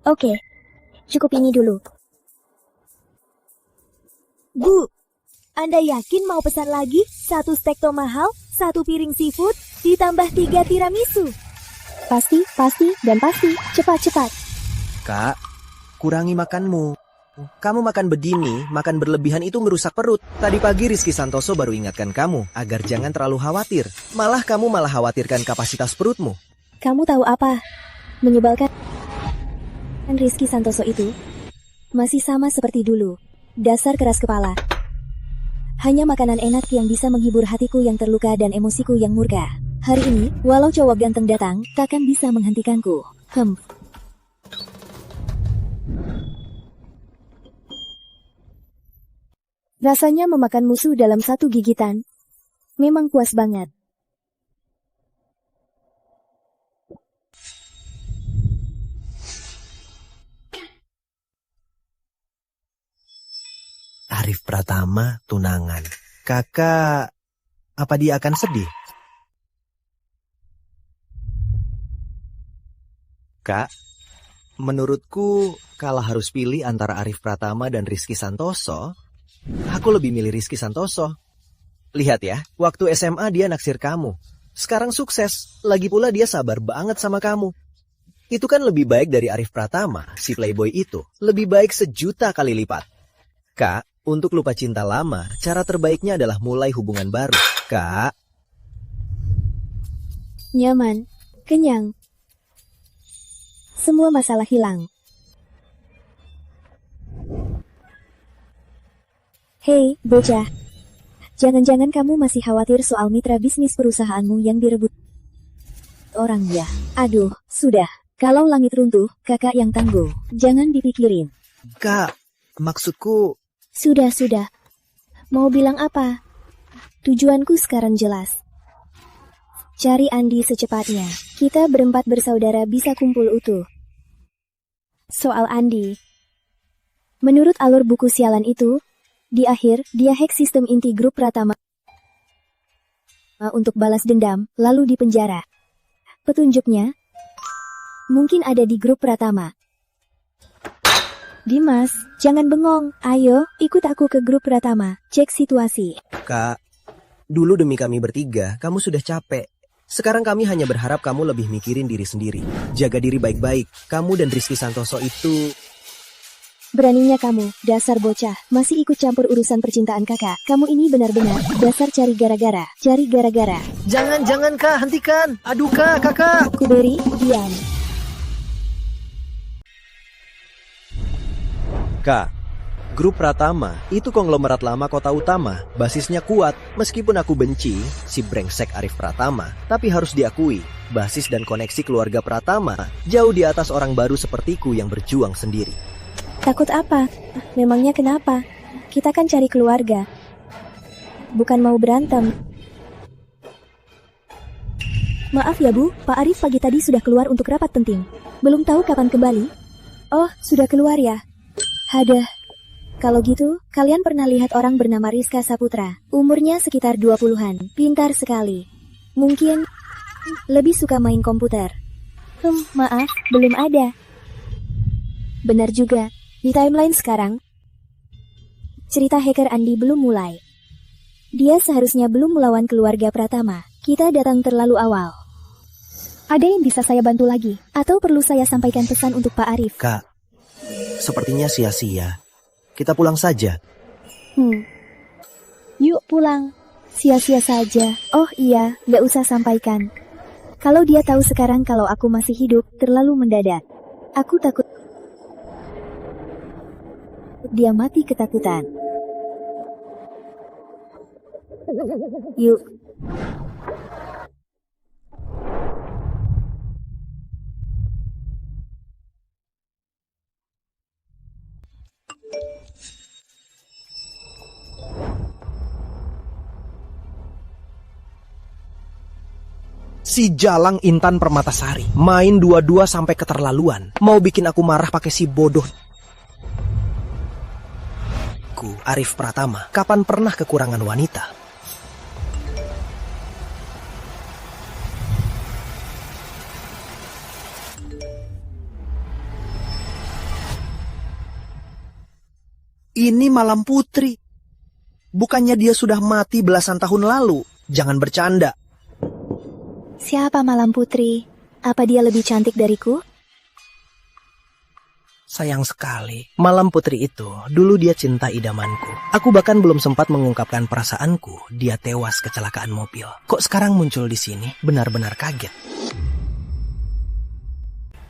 Oke, cukup ini dulu. Bu, Anda yakin mau pesan lagi? 1 steak tomahawk, 1 piring seafood, ditambah 3 tiramisu. Pasti. Cepat. Kak, kurangi makanmu. Kamu makan begini, makan berlebihan itu merusak perut. Tadi pagi Rizky Santoso baru ingatkan kamu agar jangan terlalu khawatir. Malah kamu khawatirkan kapasitas perutmu. Kamu tahu apa? Menyebalkan. Rizky Santoso itu masih sama seperti dulu. Dasar keras kepala. Hanya makanan enak yang bisa menghibur hatiku yang terluka dan emosiku yang murka. Hari ini, walau cowok ganteng datang, takkan bisa menghentikanku. Rasanya memakan musuh dalam 1 gigitan. Memang puas banget. Arif Pratama tunangan. Kakak, apa dia akan sedih? Kak, menurutku kalau harus pilih antara Arif Pratama dan Rizky Santoso, aku lebih milih Rizky Santoso. Lihat ya, waktu SMA dia naksir kamu. Sekarang sukses, lagi pula dia sabar banget sama kamu. Itu kan lebih baik dari Arif Pratama, si playboy itu. Lebih baik 1.000.000 kali lipat. Kak, untuk lupa cinta lama, cara terbaiknya adalah mulai hubungan baru. Kak. Nyaman, kenyang. Semua masalah hilang. Hei, bocah. Jangan-jangan kamu masih khawatir soal mitra bisnis perusahaanmu yang direbut orang ya? Aduh, sudah. Kalau langit runtuh, kakak yang tangguh. Jangan dipikirin. Kak, maksudku... Sudah. Mau bilang apa? Tujuanku sekarang jelas. Cari Andi secepatnya. Kita berempat bersaudara bisa kumpul utuh. Soal Andi. Menurut alur buku sialan itu, di akhir, dia hack sistem inti grup Pratama untuk balas dendam, lalu dipenjara. Petunjuknya mungkin ada di grup Pratama. Dimas, jangan bengong. Ayo, ikut aku ke grup Pratama. Cek situasi. Kak, dulu demi kami bertiga, kamu sudah capek. Sekarang kami hanya berharap kamu lebih mikirin diri sendiri. Jaga diri baik-baik. Kamu dan Rizky Santoso itu... Beraninya kamu, dasar bocah, masih ikut campur urusan percintaan kakak. Kamu ini benar-benar dasar cari gara-gara. Jangan Kak, hentikan. Aduh Kak, kakak. Ku beri, diam. Kak, grup Pratama itu konglomerat lama kota utama. Basisnya kuat, meskipun aku benci si brengsek Arif Pratama. Tapi harus diakui, basis dan koneksi keluarga Pratama jauh di atas orang baru sepertiku yang berjuang sendiri. Takut apa? Memangnya kenapa? Kita kan cari keluarga. Bukan mau berantem. Maaf ya Bu, Pak Arif pagi tadi sudah keluar untuk rapat penting. Belum tahu kapan kembali. Oh, sudah keluar ya? Hadah. Kalau gitu, kalian pernah lihat orang bernama Rizka Saputra. Umurnya sekitar 20-an. Pintar sekali. Mungkin lebih suka main komputer. Maaf, belum ada. Benar juga. Di timeline sekarang, cerita hacker Andi belum mulai. Dia seharusnya belum melawan keluarga Pratama. Kita datang terlalu awal. Ada yang bisa saya bantu lagi? Atau perlu saya sampaikan pesan untuk Pak Arif? Kak, sepertinya sia-sia. Kita pulang saja. Yuk pulang. Sia-sia saja. Oh iya, nggak usah sampaikan. Kalau dia tahu sekarang kalau aku masih hidup, terlalu mendadak. Aku takut dia mati ketakutan. Yuk. Si Jalang Intan Permatasari main dua-dua sampai keterlaluan. Mau bikin aku marah pakai si bodoh Arif Pratama. Kapan pernah kekurangan wanita? Ini Malam Putri. Bukannya dia sudah mati belasan tahun lalu? Jangan bercanda. Siapa Malam Putri? Apa dia lebih cantik dariku? Sayang sekali. Malam Putri itu, dulu dia cinta idamanku. Aku bahkan belum sempat mengungkapkan perasaanku. Dia tewas kecelakaan mobil. Kok sekarang muncul di sini? Benar-benar kaget.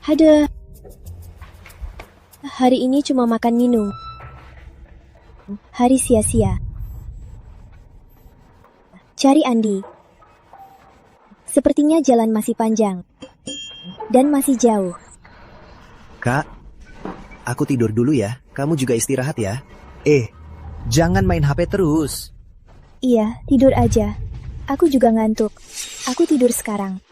Ada. Hari ini cuma makan minum. Hari sia-sia. Cari Andi. Sepertinya jalan masih panjang. Dan masih jauh. Kak, aku tidur dulu ya. Kamu juga istirahat ya. Jangan main HP terus. Iya, tidur aja. Aku juga ngantuk. Aku tidur sekarang.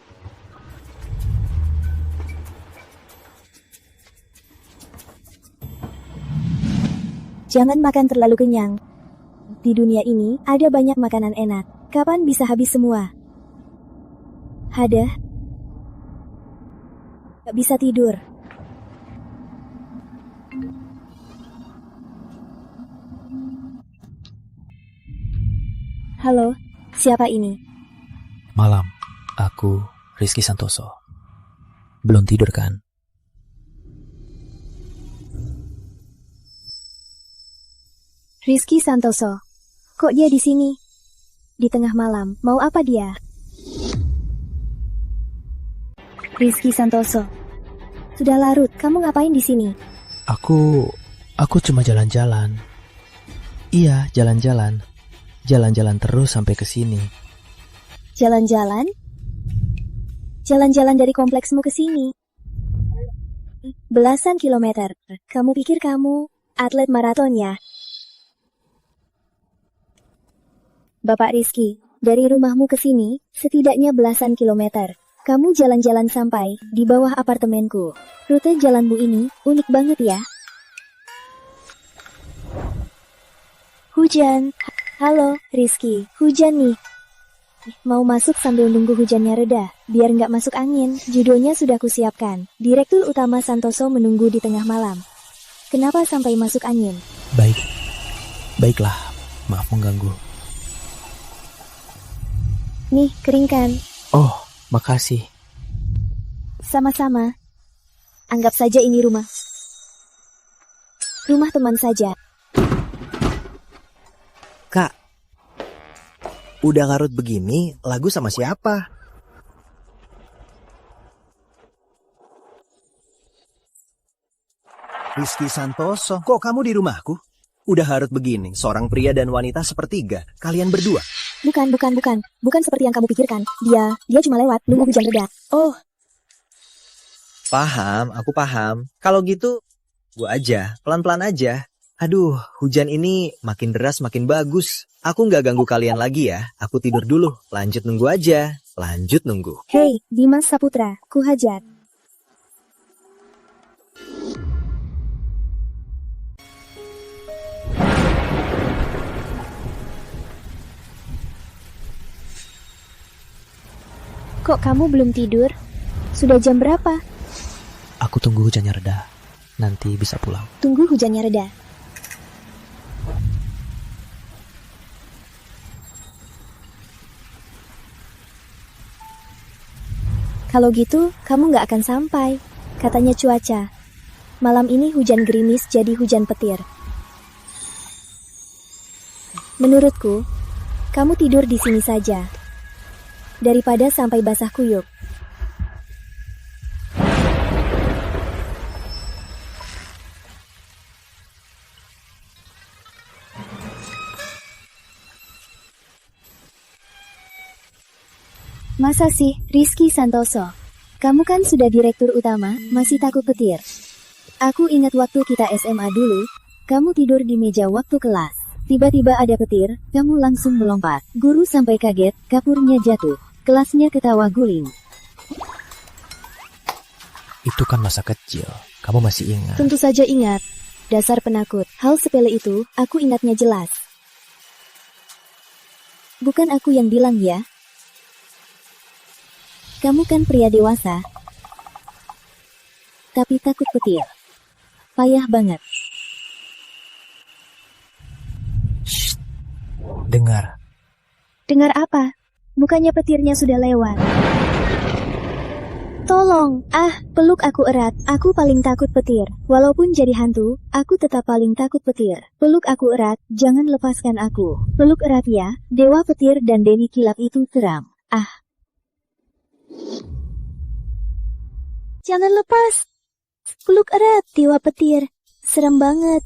Jangan makan terlalu kenyang. Di dunia ini ada banyak makanan enak. Kapan bisa habis semua? Hadah. Gak bisa tidur. Halo, siapa ini? Malam, aku Rizky Santoso. Belum tidur kan? Rizky Santoso. Kok dia di sini? Di tengah malam, mau apa dia? Rizky Santoso. Sudah larut, kamu ngapain di sini? Aku cuma jalan-jalan. Iya, jalan-jalan. Jalan-jalan terus sampai ke sini. Jalan-jalan? Jalan-jalan dari kompleksmu ke sini. Belasan kilometer. Kamu pikir kamu atlet maraton ya? Bapak Rizky, dari rumahmu ke sini, setidaknya belasan kilometer. Kamu jalan-jalan sampai di bawah apartemenku. Rute jalanmu ini unik banget ya. Hujan. Halo, Rizky. Hujan nih. Mau masuk sambil nunggu hujannya reda, biar nggak masuk angin. Judulnya sudah kusiapkan. Direktur Utama Santoso menunggu di tengah malam. Kenapa sampai masuk angin? Baiklah. Maaf mengganggu. Nih, keringkan. Oh, makasih. Sama-sama. Anggap saja ini rumah. Rumah teman saja. Kak, udah ngarut begini, lagu sama siapa? Rizky Santoso, kok kamu di rumahku? Udah harut begini, seorang pria dan wanita sepertiga. Kalian berdua? Bukan. Bukan seperti yang kamu pikirkan. Dia cuma lewat, nunggu hujan reda. Oh, Paham, aku paham. Kalau gitu, gua aja, pelan-pelan aja. Aduh, hujan ini makin deras makin bagus. Aku nggak ganggu kalian lagi ya. Aku tidur dulu. Lanjut nunggu aja. Lanjut nunggu. Hei, Dimas Saputra, ku hajar. Kok kamu belum tidur? Sudah jam berapa? Aku tunggu hujannya reda. Nanti bisa pulang. Tunggu hujannya reda. Kalau gitu, kamu nggak akan sampai. Katanya cuaca. Malam ini hujan gerimis jadi hujan petir. Menurutku, kamu tidur di sini saja. Daripada sampai basah kuyup. Masa sih, Rizky Santoso? Kamu kan sudah direktur utama, masih takut petir. Aku ingat waktu kita SMA dulu, kamu tidur di meja waktu kelas. Tiba-tiba ada petir, kamu langsung melompat. Guru sampai kaget, kapurnya jatuh. Kelasnya ketawa guling. Itu kan masa kecil. Kamu masih ingat. Tentu saja ingat. Dasar penakut. Hal sepele itu, aku ingatnya jelas. Bukan aku yang bilang ya. Kamu kan pria dewasa. Tapi takut petir. Payah banget. Shh. Dengar. Dengar apa? Bukannya petirnya sudah lewat. Tolong, peluk aku erat. Aku paling takut petir. Walaupun jadi hantu, aku tetap paling takut petir. Peluk aku erat, jangan lepaskan aku. Peluk erat ya, dewa petir dan Deni kilap itu seram. Jangan lepas. Peluk erat, dewa petir. Serem banget.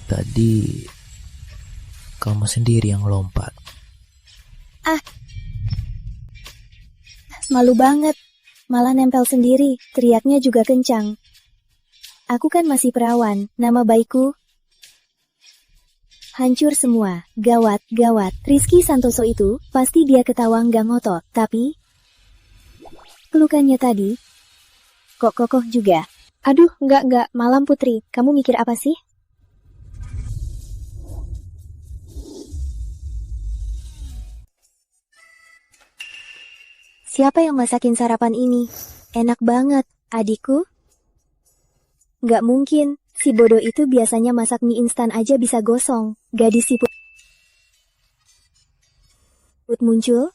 Tadi kamu sendiri yang lompat. Malu banget. Malah nempel sendiri, teriaknya juga kencang. Aku kan masih perawan, nama baikku hancur semua. Gawat, gawat. Rizky Santoso itu, pasti dia ketawa nggak ngotot. Tapi, pelukannya tadi, kok kokoh juga. Aduh, nggak. Malam Putri, kamu mikir apa sih? Siapa yang masakin sarapan ini? Enak banget, adikku. Nggak mungkin, si bodoh itu biasanya masak mie instan aja bisa gosong. Gadis si Put muncul?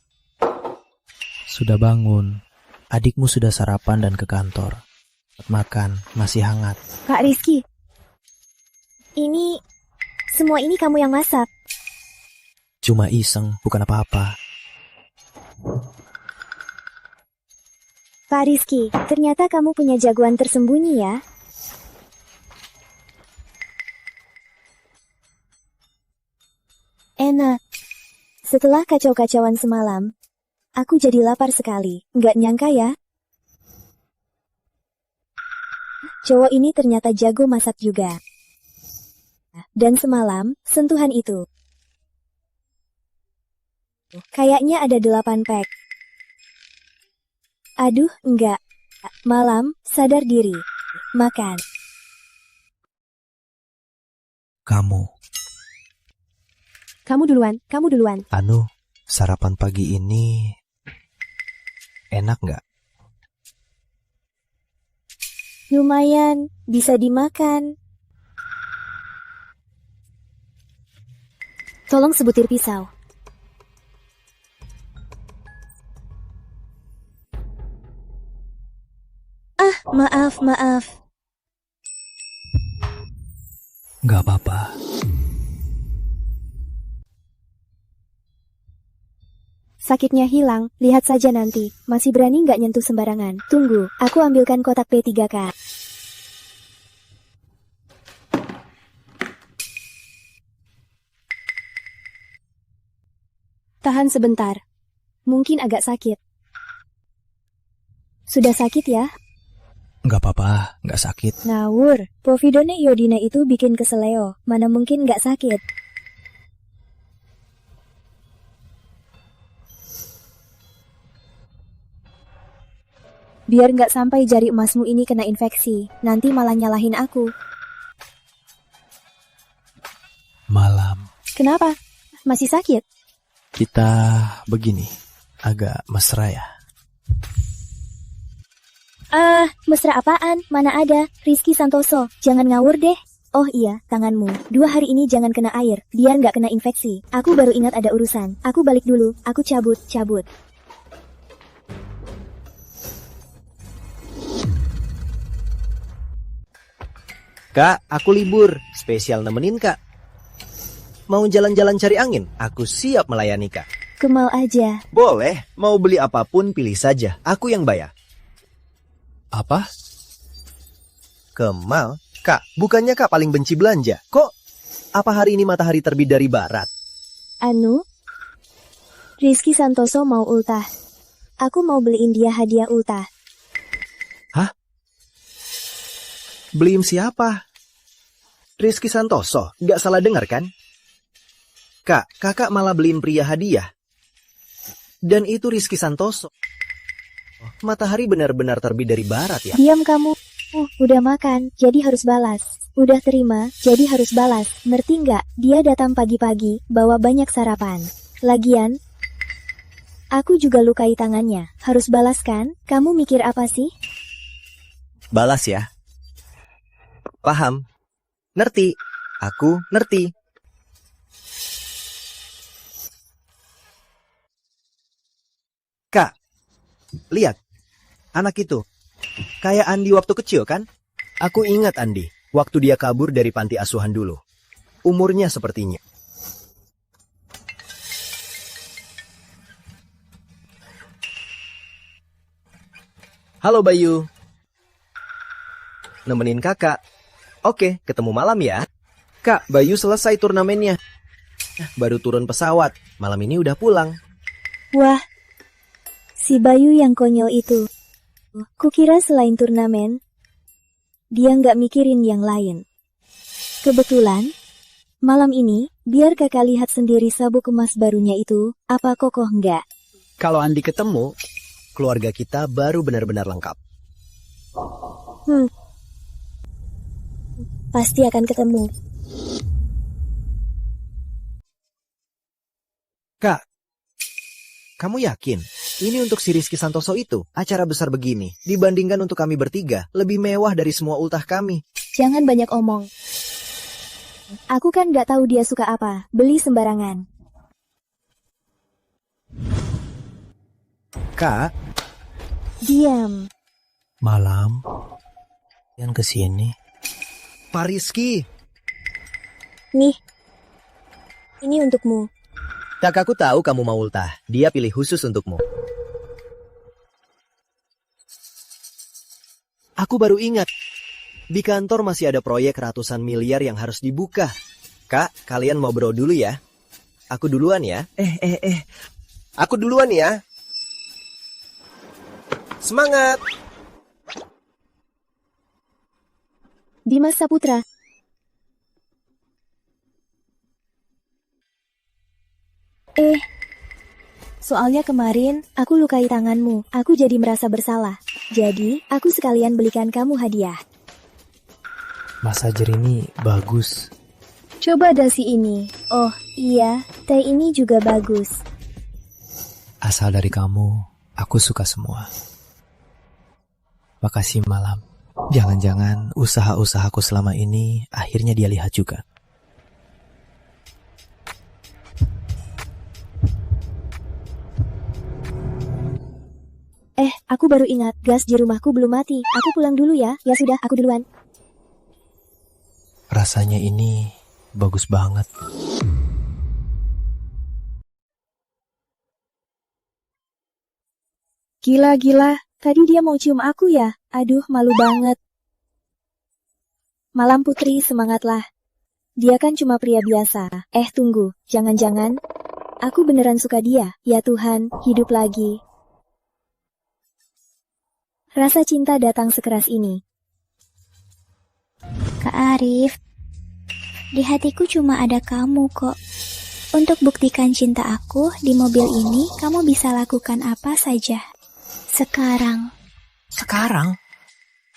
Sudah bangun. Adikmu sudah sarapan dan ke kantor. Makan, masih hangat. Kak Rizky, semua ini kamu yang masak. Cuma iseng, bukan apa-apa. Pak Rizky, ternyata kamu punya jagoan tersembunyi ya. Enak. Setelah kacau-kacauan semalam, aku jadi lapar sekali. Nggak nyangka ya. Cowok ini ternyata jago masak juga. Dan semalam, sentuhan itu. Kayaknya ada 8 pack. Aduh, enggak. Malam, sadar diri. Makan. Kamu. Kamu duluan. Anu, sarapan pagi ini enak nggak? Lumayan, bisa dimakan. Tolong sebutir pisau. Maaf. Nggak apa-apa. Sakitnya hilang, lihat saja nanti. Masih berani nggak nyentuh sembarangan. Tunggu, aku ambilkan kotak P3K. Tahan sebentar. Mungkin agak sakit. Sudah sakit ya? Nggak apa-apa, nggak sakit. Ngawur. Povidone iodine itu bikin keseleo. Mana mungkin nggak sakit? Biar nggak sampai jari emasmu ini kena infeksi. Nanti malah nyalahin aku. Malam. Kenapa? Masih sakit? Kita begini, agak mesra ya. Mesra apaan? Mana ada? Rizky Santoso, jangan ngawur deh. Oh iya, tanganmu. 2 hari ini jangan kena air, biar nggak kena infeksi. Aku baru ingat ada urusan. Aku balik dulu, aku cabut. Kak, aku libur. Spesial nemenin Kak. Mau jalan-jalan cari angin? Aku siap melayani Kak. Kemal aja. Boleh, mau beli apapun pilih saja. Aku yang bayar. Apa? Kemal? Kak, bukannya Kak paling benci belanja? Kok? Apa hari ini matahari terbit dari barat? Anu? Rizky Santoso mau ultah. Aku mau beliin dia hadiah ultah. Beliin siapa? Rizky Santoso, nggak salah dengar kan? Kak, kakak malah beliin pria hadiah. Dan itu Rizky Santoso. Matahari benar-benar terbit dari barat ya? Diam kamu. Udah makan, jadi harus balas. Udah terima, jadi harus balas. Ngerti nggak? Dia datang pagi-pagi, bawa banyak sarapan. Lagian, aku juga lukai tangannya. Harus balas kan? Kamu mikir apa sih? Balas ya? Paham? Ngerti? Aku ngerti. Kak, lihat. Anak itu. Kayak Andi waktu kecil kan? Aku ingat Andi, waktu dia kabur dari panti asuhan dulu. Umurnya sepertinya. Halo Bayu. Nemenin kakak. Oke, ketemu malam ya. Kak, Bayu selesai turnamennya. Baru turun pesawat. Malam ini udah pulang. Wah, si Bayu yang konyol itu. Kukira selain turnamen, dia nggak mikirin yang lain. Kebetulan, malam ini, biar kakak lihat sendiri sabuk emas barunya itu, apa kokoh nggak? Kalau Andi ketemu, keluarga kita baru benar-benar lengkap. Pasti akan ketemu. Kak, kamu yakin? Ini untuk si Rizky Santoso itu, acara besar begini, dibandingkan untuk kami bertiga, lebih mewah dari semua ultah kami. Jangan banyak omong. Aku kan nggak tahu dia suka apa, beli sembarangan. Kak, Diam. Malam. Yang kesini. Pak Rizky. Nih, ini untukmu. Kakakku tahu kamu mau ultah, dia pilih khusus untukmu. Aku baru ingat, di kantor masih ada proyek ratusan miliar yang harus dibuka. Kak, kalian mau bro dulu ya? Aku duluan ya? Aku duluan ya? Semangat! Dimas Saputra. Soalnya kemarin, aku lukai tanganmu. Aku jadi merasa bersalah. Jadi, aku sekalian belikan kamu hadiah. Masajer ini bagus. Coba dasi ini. Oh, iya, teh ini juga bagus. Asal dari kamu, aku suka semua. Makasih Malam. Jangan-jangan usaha-usahaku selama ini akhirnya dia lihat juga. Aku baru ingat, gas di rumahku belum mati. Aku pulang dulu ya. Ya sudah, aku duluan. Rasanya ini bagus banget. Gila, tadi dia mau cium aku ya? Aduh, malu banget. Malam Putri, semangatlah. Dia kan cuma pria biasa. Tunggu, jangan-jangan Aku beneran suka dia. Ya Tuhan, hidup lagi. Rasa cinta datang sekeras ini. Kak Arif, di hatiku cuma ada kamu kok. Untuk buktikan cinta aku di mobil ini, kamu bisa lakukan apa saja. Sekarang. Sekarang?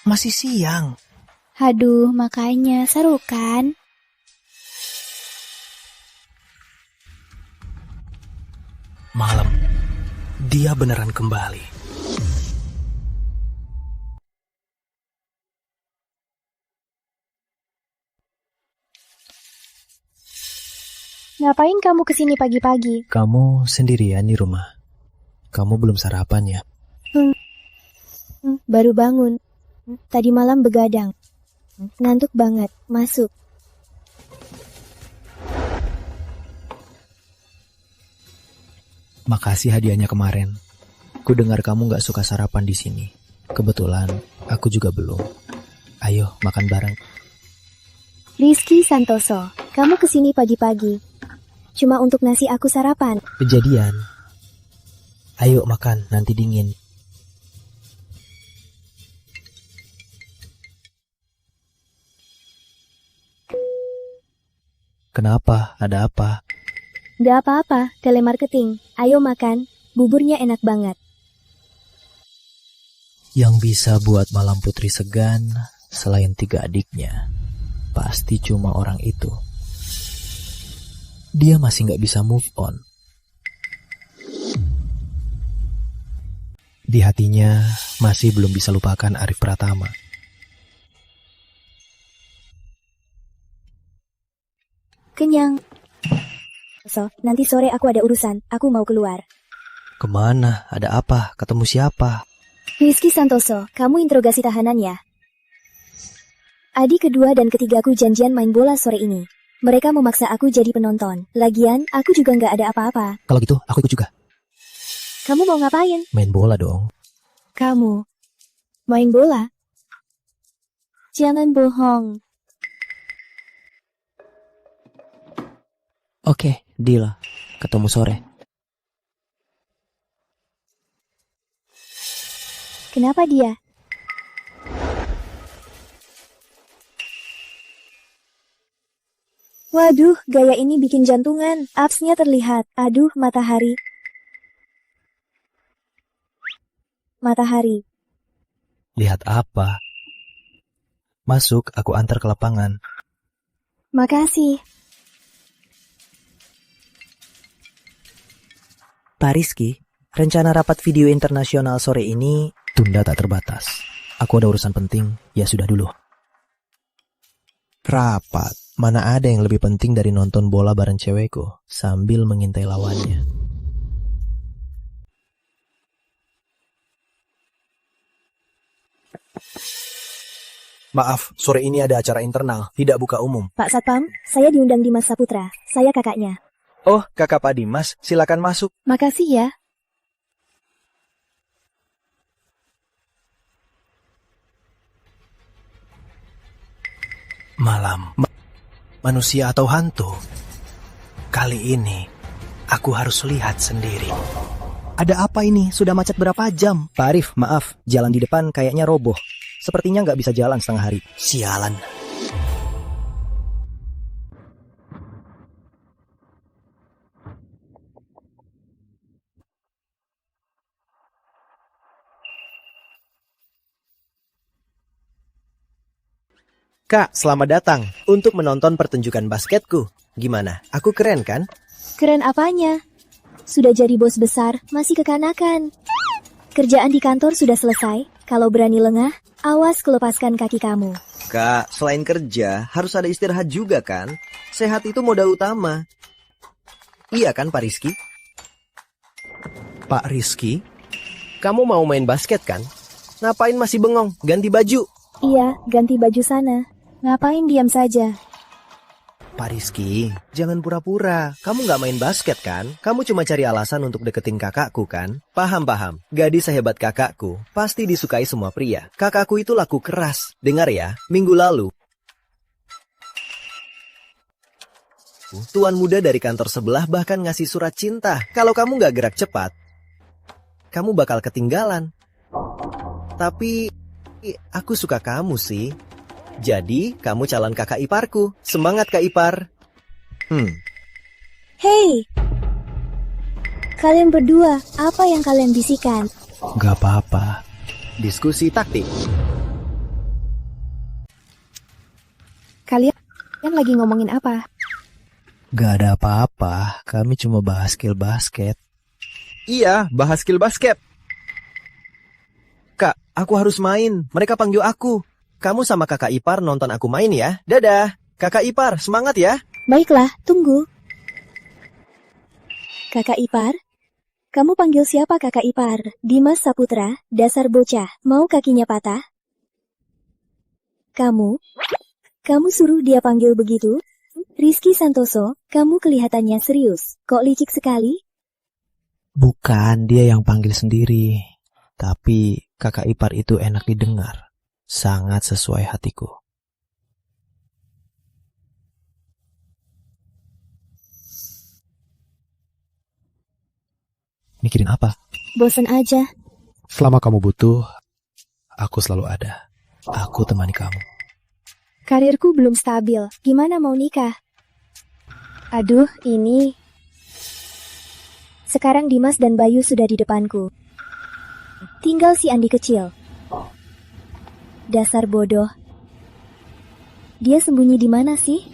Masih siang. Aduh, makanya seru kan? Malam, dia beneran kembali. Ngapain kamu kesini pagi-pagi? Kamu sendirian di rumah. Kamu belum sarapan ya? Baru bangun. Tadi malam begadang. Ngantuk banget. Masuk. Makasih hadiahnya kemarin. Ku dengar kamu gak suka sarapan di sini. Kebetulan, aku juga belum. Ayo, makan bareng. Rizky Santoso, kamu kesini pagi-pagi. Cuma untuk nasi aku sarapan. Kejadian. Ayo makan, nanti dingin. Kenapa? Ada apa? Gak apa-apa, telemarketing. Ayo makan, buburnya enak banget. Yang bisa buat Malam Putri segan, selain 3 adiknya, pasti cuma orang itu. Dia masih gak bisa move on. Di hatinya masih belum bisa lupakan Arif Pratama. Kenyang. So, nanti sore aku ada urusan, aku mau keluar. Kemana? Ada apa? Ketemu siapa? Rizky Santoso, kamu interogasi tahanan ya? Adik kedua dan ketigaku janjian main bola sore ini. Mereka memaksa aku jadi penonton. Lagian, aku juga nggak ada apa-apa. Kalau gitu, aku ikut juga. Kamu mau ngapain? Main bola dong. Kamu main bola? Jangan bohong. Oke, deal. Ketemu sore. Kenapa dia? Waduh, gaya ini bikin jantungan. Absnya terlihat. Aduh, matahari. Matahari. Lihat apa? Masuk, aku antar ke lapangan. Makasih. Pak Rizky, rencana rapat video internasional sore ini Tunda tak terbatas. Aku ada urusan penting, ya sudah dulu. Rapat? Mana ada yang lebih penting dari nonton bola bareng cewekku sambil mengintai lawannya. Maaf, sore ini ada acara internal, tidak buka umum. Pak Satpam, saya diundang Dimas Saputra. Saya kakaknya. Oh, kakak Pak Dimas, silakan masuk. Makasih ya. Malam. Manusia atau hantu? Kali ini, aku harus lihat sendiri. Ada apa ini? Sudah macet berapa jam? Pak Arif, maaf, jalan di depan kayaknya roboh. Sepertinya nggak bisa jalan setengah hari. Sialan. Kak, selamat datang untuk menonton pertunjukan basketku. Gimana? Aku keren kan? Keren apanya? Sudah jadi bos besar, masih kekanakan. Kerjaan di kantor sudah selesai. Kalau berani lengah, awas kelepaskan kaki kamu. Kak, selain kerja, harus ada istirahat juga kan? Sehat itu modal utama. Iya kan Pak Rizky? Pak Rizky? Kamu mau main basket kan? Ngapain masih bengong? Ganti baju. Iya, ganti baju sana. Ngapain diam saja? Pak Rizky, jangan pura-pura. Kamu nggak main basket kan? Kamu cuma cari alasan untuk deketin kakakku kan? Paham. Gadis sehebat kakakku pasti disukai semua pria. Kakakku itu laku keras. Dengar ya, minggu lalu. Tuan muda dari kantor sebelah bahkan ngasih surat cinta. Kalau kamu nggak gerak cepat, kamu bakal ketinggalan. Tapi aku suka kamu sih. Jadi kamu calon kakak iparku. Semangat kak ipar. Hei! Kalian berdua, apa yang kalian bisikan? Gak apa-apa. Diskusi taktik. Kalian lagi ngomongin apa? Gak ada apa-apa. Kami cuma bahas skill basket. Iya, bahas skill basket. Kak, aku harus main. Mereka panggil aku. Kamu sama kakak ipar nonton aku main ya. Dadah. Kakak ipar, semangat ya. Baiklah, tunggu. Kakak ipar? Kamu panggil siapa kakak ipar? Dimas Saputra, dasar bocah, mau kakinya patah? Kamu suruh dia panggil begitu? Rizky Santoso, kamu kelihatannya serius. Kok licik sekali? Bukan, dia yang panggil sendiri. Tapi kakak ipar itu enak didengar. Sangat sesuai hatiku. Mikirin apa? Bosan aja. Selama kamu butuh, aku selalu ada. Aku temani kamu. Karirku belum stabil. Gimana mau nikah? Aduh, ini... Sekarang Dimas dan Bayu sudah di depanku. Tinggal si Andi kecil. Dasar bodoh. Dia sembunyi di mana sih?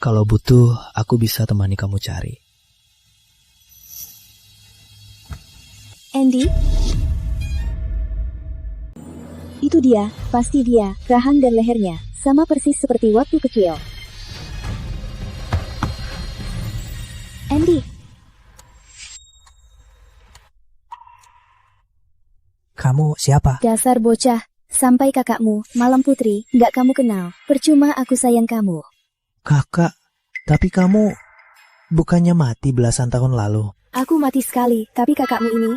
Kalau butuh, aku bisa temani kamu cari. Andy? Itu dia, pasti dia, rahang dan lehernya, sama persis seperti waktu kecil. Andy? Kamu siapa? Dasar bocah, sampai kakakmu, Malam Putri, nggak kamu kenal. Percuma aku sayang kamu. Kakak, tapi kamu bukannya mati belasan tahun lalu? Aku mati sekali, tapi kakakmu ini...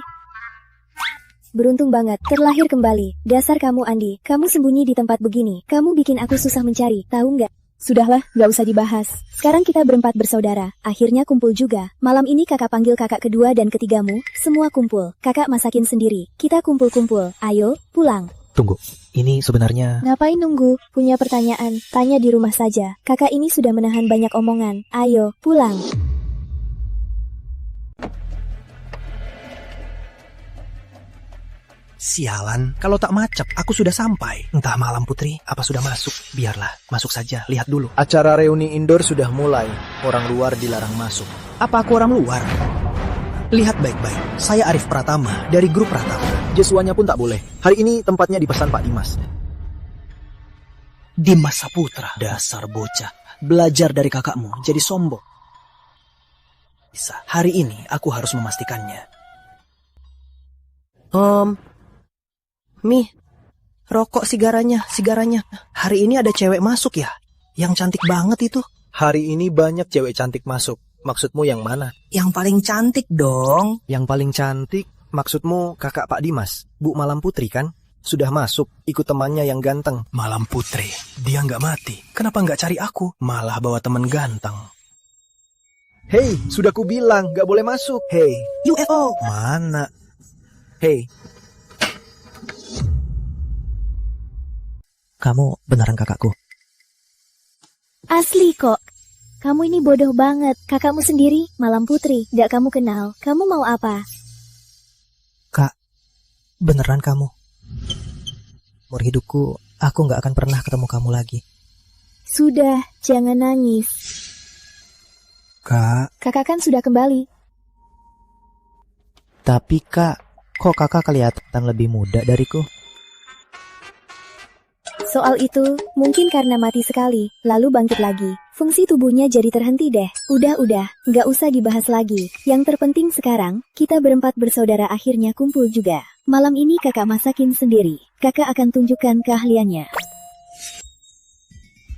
Beruntung banget, terlahir kembali. Dasar kamu Andi, kamu sembunyi di tempat begini. Kamu bikin aku susah mencari, tahu nggak? Sudahlah, nggak usah dibahas. Sekarang kita berempat bersaudara. Akhirnya kumpul juga. Malam ini kakak panggil kakak kedua dan ketigamu. Semua kumpul. Kakak masakin sendiri. Kita kumpul-kumpul. Ayo, pulang. Tunggu, ini sebenarnya... Ngapain nunggu? Punya pertanyaan? Tanya di rumah saja. Kakak ini sudah menahan banyak omongan. Ayo, pulang. Sialan, kalau tak macap, aku sudah sampai. Entah Malam Putri, apa sudah masuk? Biarlah, masuk saja, lihat dulu. Acara reuni indoor sudah mulai. Orang luar dilarang masuk. Apa aku orang luar? Lihat baik-baik, saya Arif Pratama, dari grup Pratama. Jesuannya pun tak boleh. Hari ini tempatnya dipesan Pak Dimas. Dimas Saputra, dasar bocah. Belajar dari kakakmu, jadi sombong. Bisa, hari ini aku harus memastikannya. Mi, rokok sigaranya. Hari ini ada cewek masuk ya? Yang cantik banget itu. Hari ini banyak cewek cantik masuk. Maksudmu yang mana? Yang paling cantik dong. Yang paling cantik? Maksudmu kakak Pak Dimas, Bu Malam Putri kan? Sudah masuk, ikut temannya yang ganteng. Malam Putri, dia nggak mati. Kenapa nggak cari aku? Malah bawa temen ganteng. Hei, sudah ku bilang, nggak boleh masuk. Hei, UFO. mana? Hei. Kamu beneran kakakku? Asli kok. Kamu ini bodoh banget. Kakakmu sendiri, Malam Putri, gak kamu kenal. Kamu mau apa? Kak, beneran kamu? Umur hidupku, aku gak akan pernah ketemu kamu lagi. Sudah, jangan nangis. Kak, Kakak kan sudah kembali. tapi kak, kok kakak kelihatan lebih muda dariku? Soal itu, mungkin karena mati sekali, lalu bangkit lagi. Fungsi tubuhnya jadi terhenti deh. Udah, nggak usah dibahas lagi. Yang terpenting sekarang, kita berempat bersaudara akhirnya kumpul juga. Malam ini kakak masakin sendiri. Kakak akan tunjukkan keahliannya.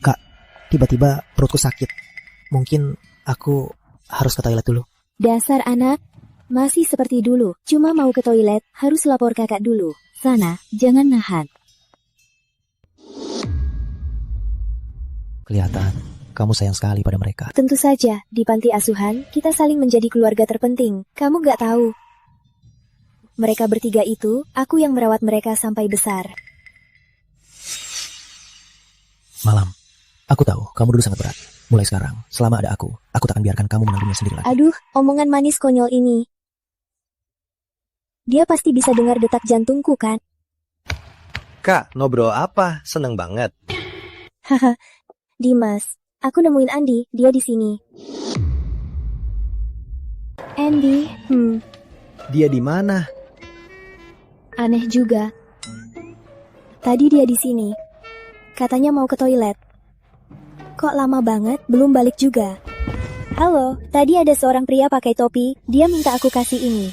Kak, tiba-tiba perutku sakit. Mungkin aku harus ke toilet dulu. Dasar anak, masih seperti dulu. Cuma mau ke toilet, harus lapor kakak dulu. Sana, jangan nahan. Kelihatan kamu sayang sekali pada mereka. Tentu saja, di panti asuhan, kita saling menjadi keluarga terpenting. Kamu gak tahu. Mereka bertiga itu, aku yang merawat mereka sampai besar. Malam, aku tahu kamu dulu sangat berat. Mulai sekarang, selama ada aku takkan biarkan kamu menanggung sendiri lagi. Aduh, omongan manis konyol ini. Dia pasti bisa dengar detak jantungku kan? Kak, ngobrol apa? Seneng banget. Haha, Dimas, aku nemuin Andi, dia di sini. Andy, Dia di mana? aneh juga. Tadi dia di sini. Katanya mau ke toilet. Kok lama banget, belum balik juga. Halo, tadi ada seorang pria pakai topi, dia minta aku kasih ini.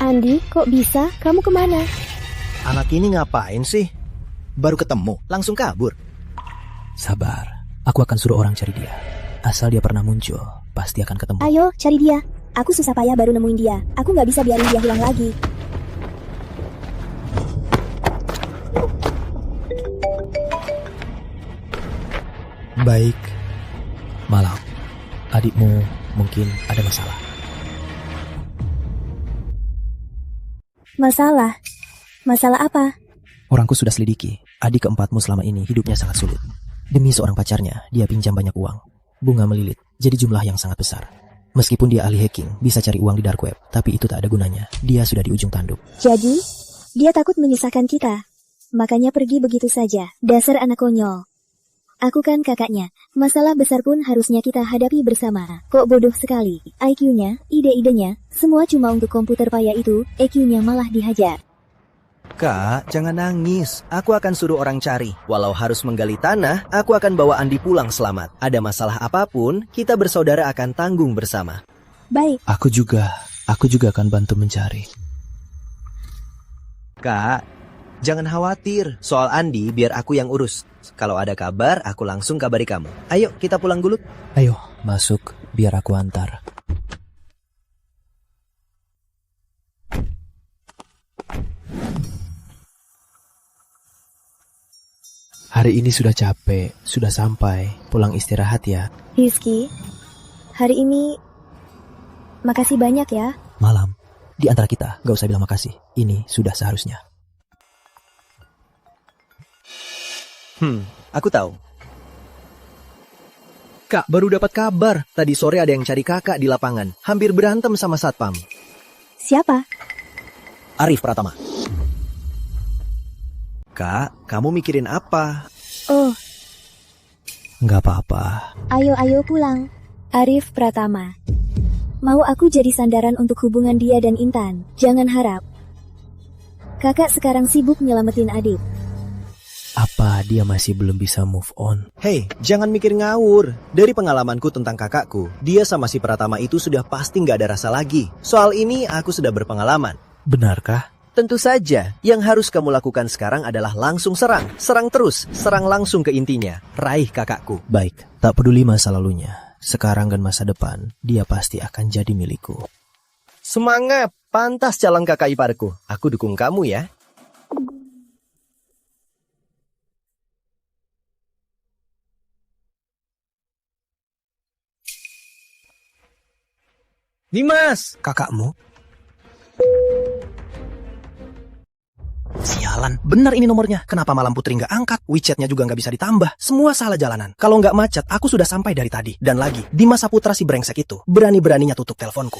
Andi, kok bisa? Kamu kemana? Anak ini ngapain sih? Baru ketemu, langsung kabur. Sabar, aku akan suruh orang cari dia. Asal dia pernah muncul, pasti akan ketemu. Ayo, cari dia. Aku susah payah baru nemuin dia. Aku nggak bisa biarin dia hilang lagi. Baik. Malam, adikmu mungkin ada masalah. Masalah? Masalah apa? Orangku sudah selidiki, adik keempatmu selama ini hidupnya sangat sulit. Demi seorang pacarnya, dia pinjam banyak uang. Bunga melilit, jadi jumlah yang sangat besar. Meskipun dia ahli hacking, bisa cari uang di dark web, tapi itu tak ada gunanya. Dia sudah di ujung tanduk. Jadi, dia takut menyusahkan kita. Makanya pergi begitu saja. Dasar anak konyol. Aku kan kakaknya. Masalah besar pun harusnya kita hadapi bersama. Kok bodoh sekali. IQ-nya, ide-idenya, semua cuma untuk komputer payah itu, EQ-nya malah dihajar. Kak, jangan nangis. Aku akan suruh orang cari. Walau harus menggali tanah, aku akan bawa Andi pulang selamat. Ada masalah apapun, kita bersaudara akan tanggung bersama. Baik. Aku juga akan bantu mencari. Kak, jangan khawatir. Soal Andi, biar aku yang urus. Kalau ada kabar, aku langsung kabari kamu. Ayo, kita pulang dulu. Ayo, masuk, biar aku antar. Hari ini sudah capek, sudah sampai. Pulang istirahat ya. Rizky, hari ini makasih banyak ya. Malam, di antara kita, gak usah bilang makasih. Ini sudah seharusnya. Aku tahu. Kak, baru dapat kabar. Tadi sore ada yang cari kakak di lapangan. Hampir berantem sama satpam. Siapa? Arif Pratama. Kak, kamu mikirin apa? Oh, Gak apa-apa. ayo pulang. Arif Pratama. Mau aku jadi sandaran untuk hubungan dia dan Intan. Jangan harap. Kakak sekarang sibuk nyelamatin adik. Apa dia masih belum bisa move on? Hei, jangan mikir ngawur. Dari pengalamanku tentang kakakku, dia sama si Pratama itu sudah pasti nggak ada rasa lagi. Soal ini aku sudah berpengalaman. Benarkah? Tentu saja, yang harus kamu lakukan sekarang adalah langsung serang. Serang terus, serang langsung ke intinya. Raih kakakku. Baik, tak peduli masa lalunya. Sekarang dan masa depan, dia pasti akan jadi milikku. Semangat, pantas calon kakak iparku. Aku dukung kamu ya. Dimas, kakakmu? Sialan, benar ini nomornya. Kenapa Malam Putri nggak angkat? WeChat-nya juga nggak bisa ditambah. Semua salah jalanan. Kalau nggak macet, aku sudah sampai dari tadi. Dan lagi, Dimas Saputra si brengsek itu berani-beraninya tutup teleponku.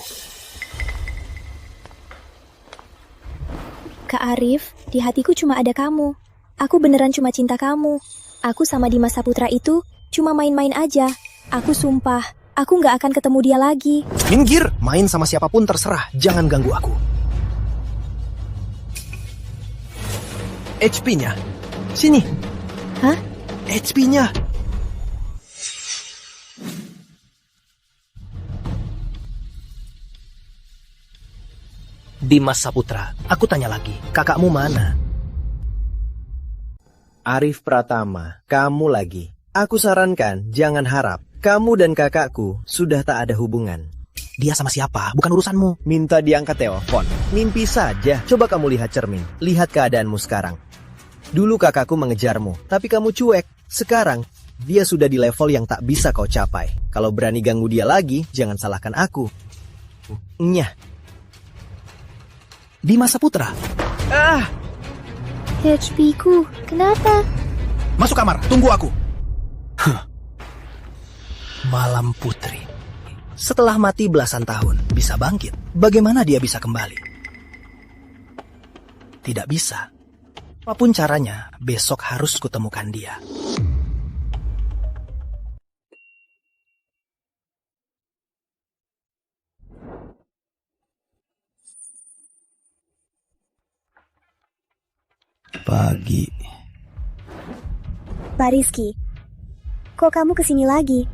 Kak Arif, di hatiku cuma ada kamu. Aku beneran cuma cinta kamu. Aku sama Dimas Saputra itu cuma main-main aja. Aku sumpah, aku nggak akan ketemu dia lagi. Minggir, main sama siapapun terserah. Jangan ganggu aku. HP-nya. Sini. Hah? HP-nya. Dimas Saputra, aku tanya lagi, kakakmu mana? Arif Pratama, kamu lagi. Aku sarankan, jangan harap. Kamu dan kakakku sudah tak ada hubungan. Dia sama siapa? Bukan urusanmu. Minta diangkat telepon. Mimpi saja. Coba kamu lihat cermin. Lihat keadaanmu sekarang. Dulu kakakku mengejarmu, tapi kamu cuek. Sekarang, dia sudah di level yang tak bisa kau capai. Kalau berani ganggu dia lagi, jangan salahkan aku. Nyah. Dimas Saputra. HP ku, kenapa? Masuk kamar, tunggu aku. Malam Putri. Setelah mati belasan tahun, bisa bangkit. Bagaimana dia bisa kembali? Tidak bisa. Apapun caranya, besok harus kutemukan dia. Pagi. Pak Rizky, kok kamu kesini lagi?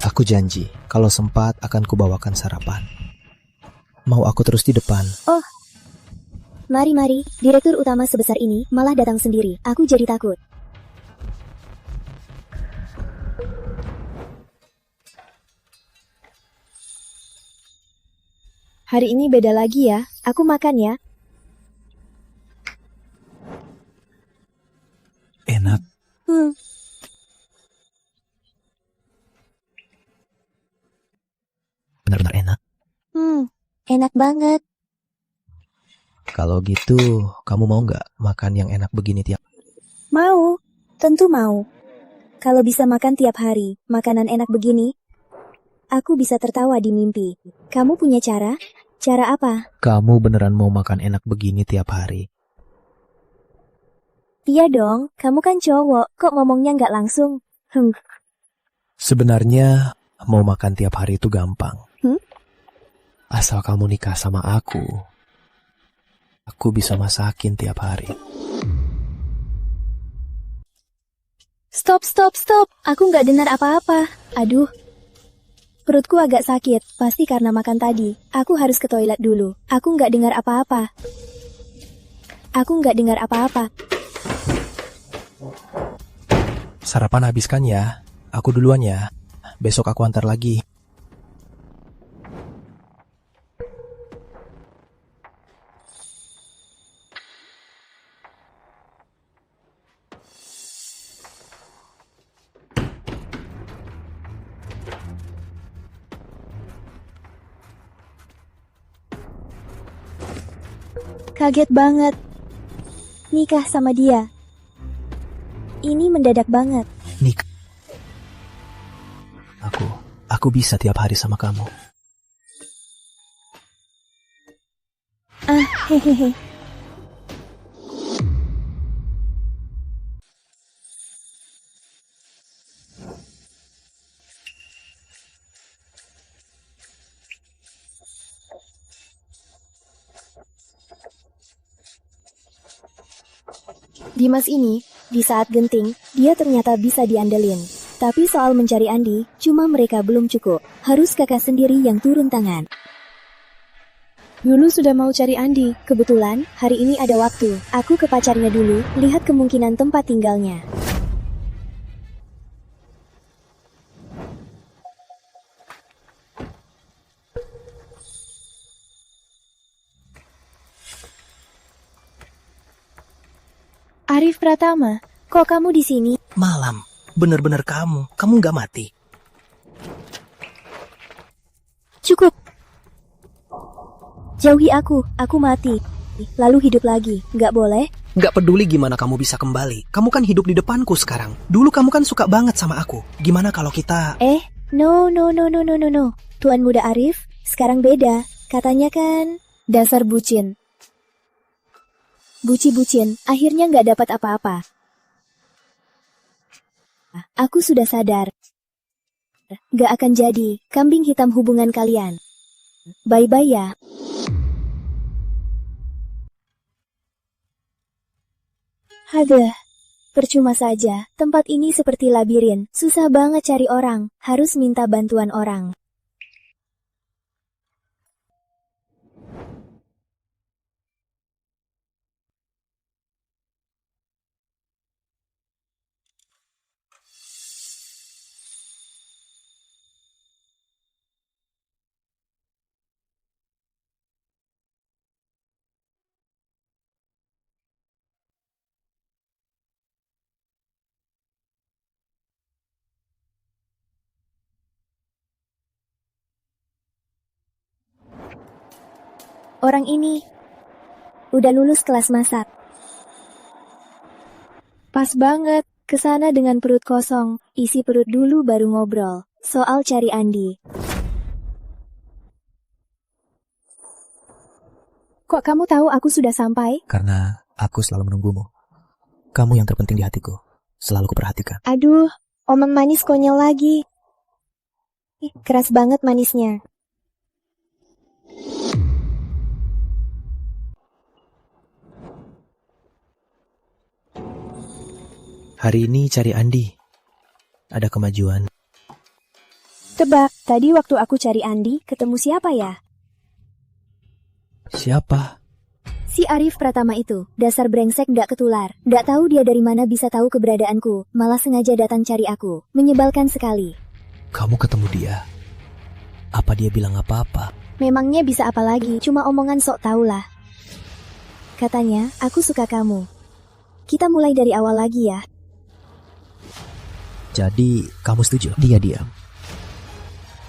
Aku janji, kalau sempat akan kubawakan sarapan. Mau aku terus di depan? Oh, mari. Direktur utama sebesar ini malah datang sendiri. Aku jadi takut. Hari ini beda lagi ya. Aku makan ya. Enak. Benar-benar enak. Enak banget. Kalau gitu, kamu mau nggak makan yang enak begini tiap? Mau, tentu mau. Kalau bisa makan tiap hari, makanan enak begini, aku bisa tertawa di mimpi. Kamu punya cara? Cara apa? Kamu beneran mau makan enak begini tiap hari? Iya dong, kamu kan cowok, kok ngomongnya nggak langsung? Sebenarnya, mau makan tiap hari itu gampang. Hmm? Asal kamu nikah sama aku bisa masakin tiap hari. Stop. Aku nggak dengar apa-apa. Aduh, perutku agak sakit, pasti karena makan tadi. Aku harus ke toilet dulu. Aku nggak dengar apa-apa. Sarapan habiskan ya. Aku duluan ya. Besok aku antar lagi. Kaget banget. Nikah sama dia. Ini mendadak banget. Nikah. Aku bisa tiap hari sama kamu. Hehehe. Dimas ini, di saat genting, dia ternyata bisa diandelin. Tapi soal mencari Andi, cuma mereka belum cukup. Harus kakak sendiri yang turun tangan. Dulu sudah mau cari Andi. Kebetulan, hari ini ada waktu. Aku ke pacarnya dulu, lihat kemungkinan tempat tinggalnya. Arif Pratama, kok kamu di sini? Malam, bener-bener kamu nggak mati. Cukup. Jauhi aku mati. Lalu hidup lagi, nggak boleh? Nggak peduli gimana kamu bisa kembali. Kamu kan hidup di depanku sekarang. Dulu kamu kan suka banget sama aku. Gimana kalau kita... No. Tuan Muda Arif, sekarang beda. Katanya kan, dasar bucin. Bucin, akhirnya nggak dapat apa-apa. Aku sudah sadar. Nggak akan jadi, kambing hitam hubungan kalian. Bye-bye ya. Haduh, percuma saja, tempat ini seperti labirin, susah banget cari orang, harus minta bantuan orang. orang ini udah lulus kelas masak. Pas banget, kesana dengan perut kosong, isi perut dulu baru ngobrol. Soal cari Andi. Kok kamu tahu aku sudah sampai? Karena aku selalu menunggumu. Kamu yang terpenting di hatiku. Selalu kuperhatikan. Aduh, omong manis konyol lagi. Ih, keras banget manisnya. Hari ini cari Andi. Ada kemajuan. Tebak, tadi waktu aku cari Andi, ketemu siapa ya? Siapa? Si Arif Pratama itu, dasar brengsek gak ketular. Gak tahu dia dari mana bisa tahu keberadaanku, malah sengaja datang cari aku. Menyebalkan sekali. Kamu ketemu dia? Apa dia bilang apa-apa? Memangnya bisa apa lagi, cuma omongan sok tau lah. Katanya, aku suka kamu. Kita mulai dari awal lagi ya. Jadi, kamu setuju? Dia diam.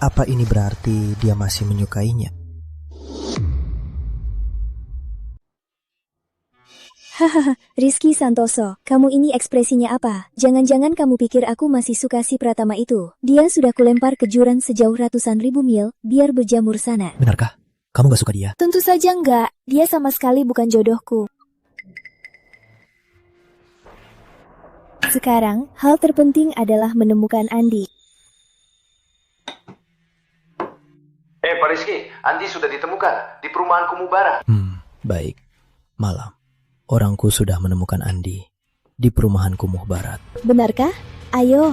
Apa ini berarti dia masih menyukainya? Hahaha, Rizky Santoso, kamu ini ekspresinya apa? Jangan-jangan kamu pikir aku masih suka si Pratama itu? Dia sudah kulempar ke jurang sejauh ratusan ribu mil, biar berjamur sana. Benarkah? Kamu gak suka dia? Tentu saja enggak, dia sama sekali bukan jodohku. Sekarang, hal terpenting adalah menemukan Andi. Pak Rizky, Andi sudah ditemukan di perumahan Kumubara. Baik. Malam. Orangku sudah menemukan Andi di perumahan Kumuh Barat. Benarkah? Ayo.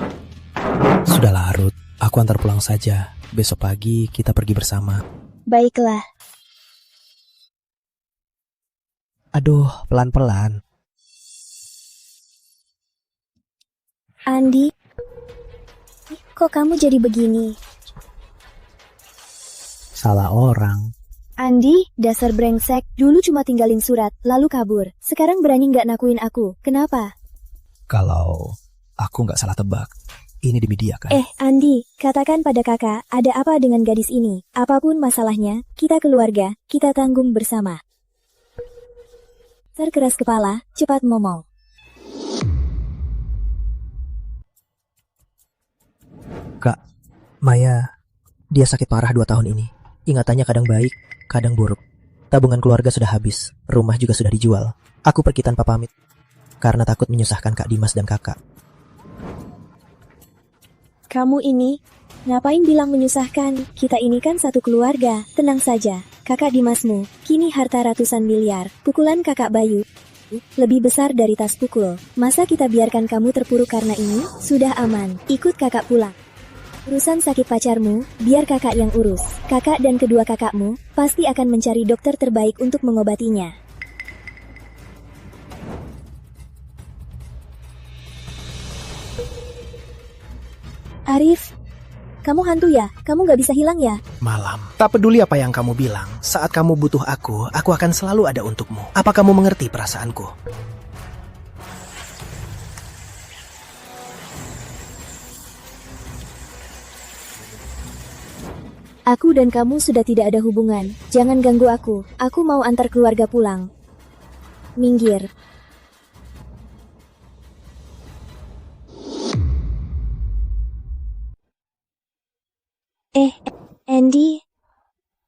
Sudah larut. Aku antar pulang saja. Besok pagi kita pergi bersama. Baiklah. Aduh, pelan-pelan. Andi, kok kamu jadi begini? Salah orang. Andi, dasar brengsek, dulu cuma tinggalin surat, lalu kabur. Sekarang berani nggak nakuin aku, kenapa? Kalau aku nggak salah tebak, ini demi dia kan? Andi, katakan pada kakak, ada apa dengan gadis ini? Apapun masalahnya, kita keluarga, kita tanggung bersama. Terkeras kepala, cepat ngomong. Kak, Maya, dia sakit parah 2 tahun ini. Ingatannya kadang baik, kadang buruk. Tabungan keluarga sudah habis, rumah juga sudah dijual. Aku pergi tanpa pamit, karena takut menyusahkan Kak Dimas dan kakak. Kamu ini, ngapain bilang menyusahkan? Kita ini kan satu keluarga, tenang saja. Kakak Dimasmu, kini harta ratusan miliar. Pukulan kakak Bayu lebih besar dari tas pukul. Masa kita biarkan kamu terpuruk karena ini? Sudah aman, ikut kakak pulang. Urusan sakit pacarmu, biar kakak yang urus. Kakak dan kedua kakakmu pasti akan mencari dokter terbaik untuk mengobatinya. Arif, kamu hantu ya? Kamu gak bisa hilang ya? Malam. Tak peduli apa yang kamu bilang, saat kamu butuh aku akan selalu ada untukmu. Apa kamu mengerti perasaanku? Aku dan kamu sudah tidak ada hubungan. Jangan ganggu aku. Aku mau antar keluarga pulang. Minggir. Andy.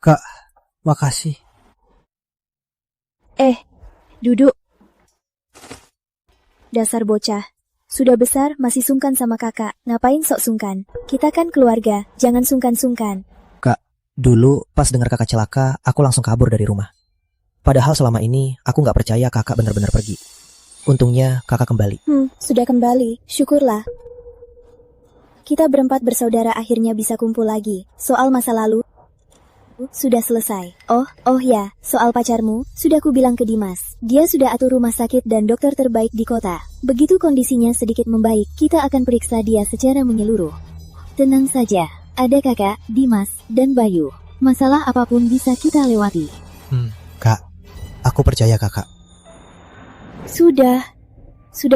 Kak, makasih. Duduk. Dasar bocah. Sudah besar masih sungkan sama kakak. Ngapain sok sungkan? Kita kan keluarga, jangan sungkan-sungkan. Dulu, pas dengar kakak celaka, aku langsung kabur dari rumah. Padahal selama ini, aku gak percaya kakak benar-benar pergi. Untungnya, kakak kembali. Sudah kembali, syukurlah. Kita berempat bersaudara akhirnya bisa kumpul lagi. Soal masa lalu, sudah selesai. Oh ya, soal pacarmu, sudah ku bilang ke Dimas. Dia sudah atur rumah sakit dan dokter terbaik di kota. Begitu kondisinya sedikit membaik, kita akan periksa dia secara menyeluruh. Tenang saja. Ada kakak, Dimas, dan Bayu. Masalah apapun bisa kita lewati. Kak, aku percaya kakak. Sudah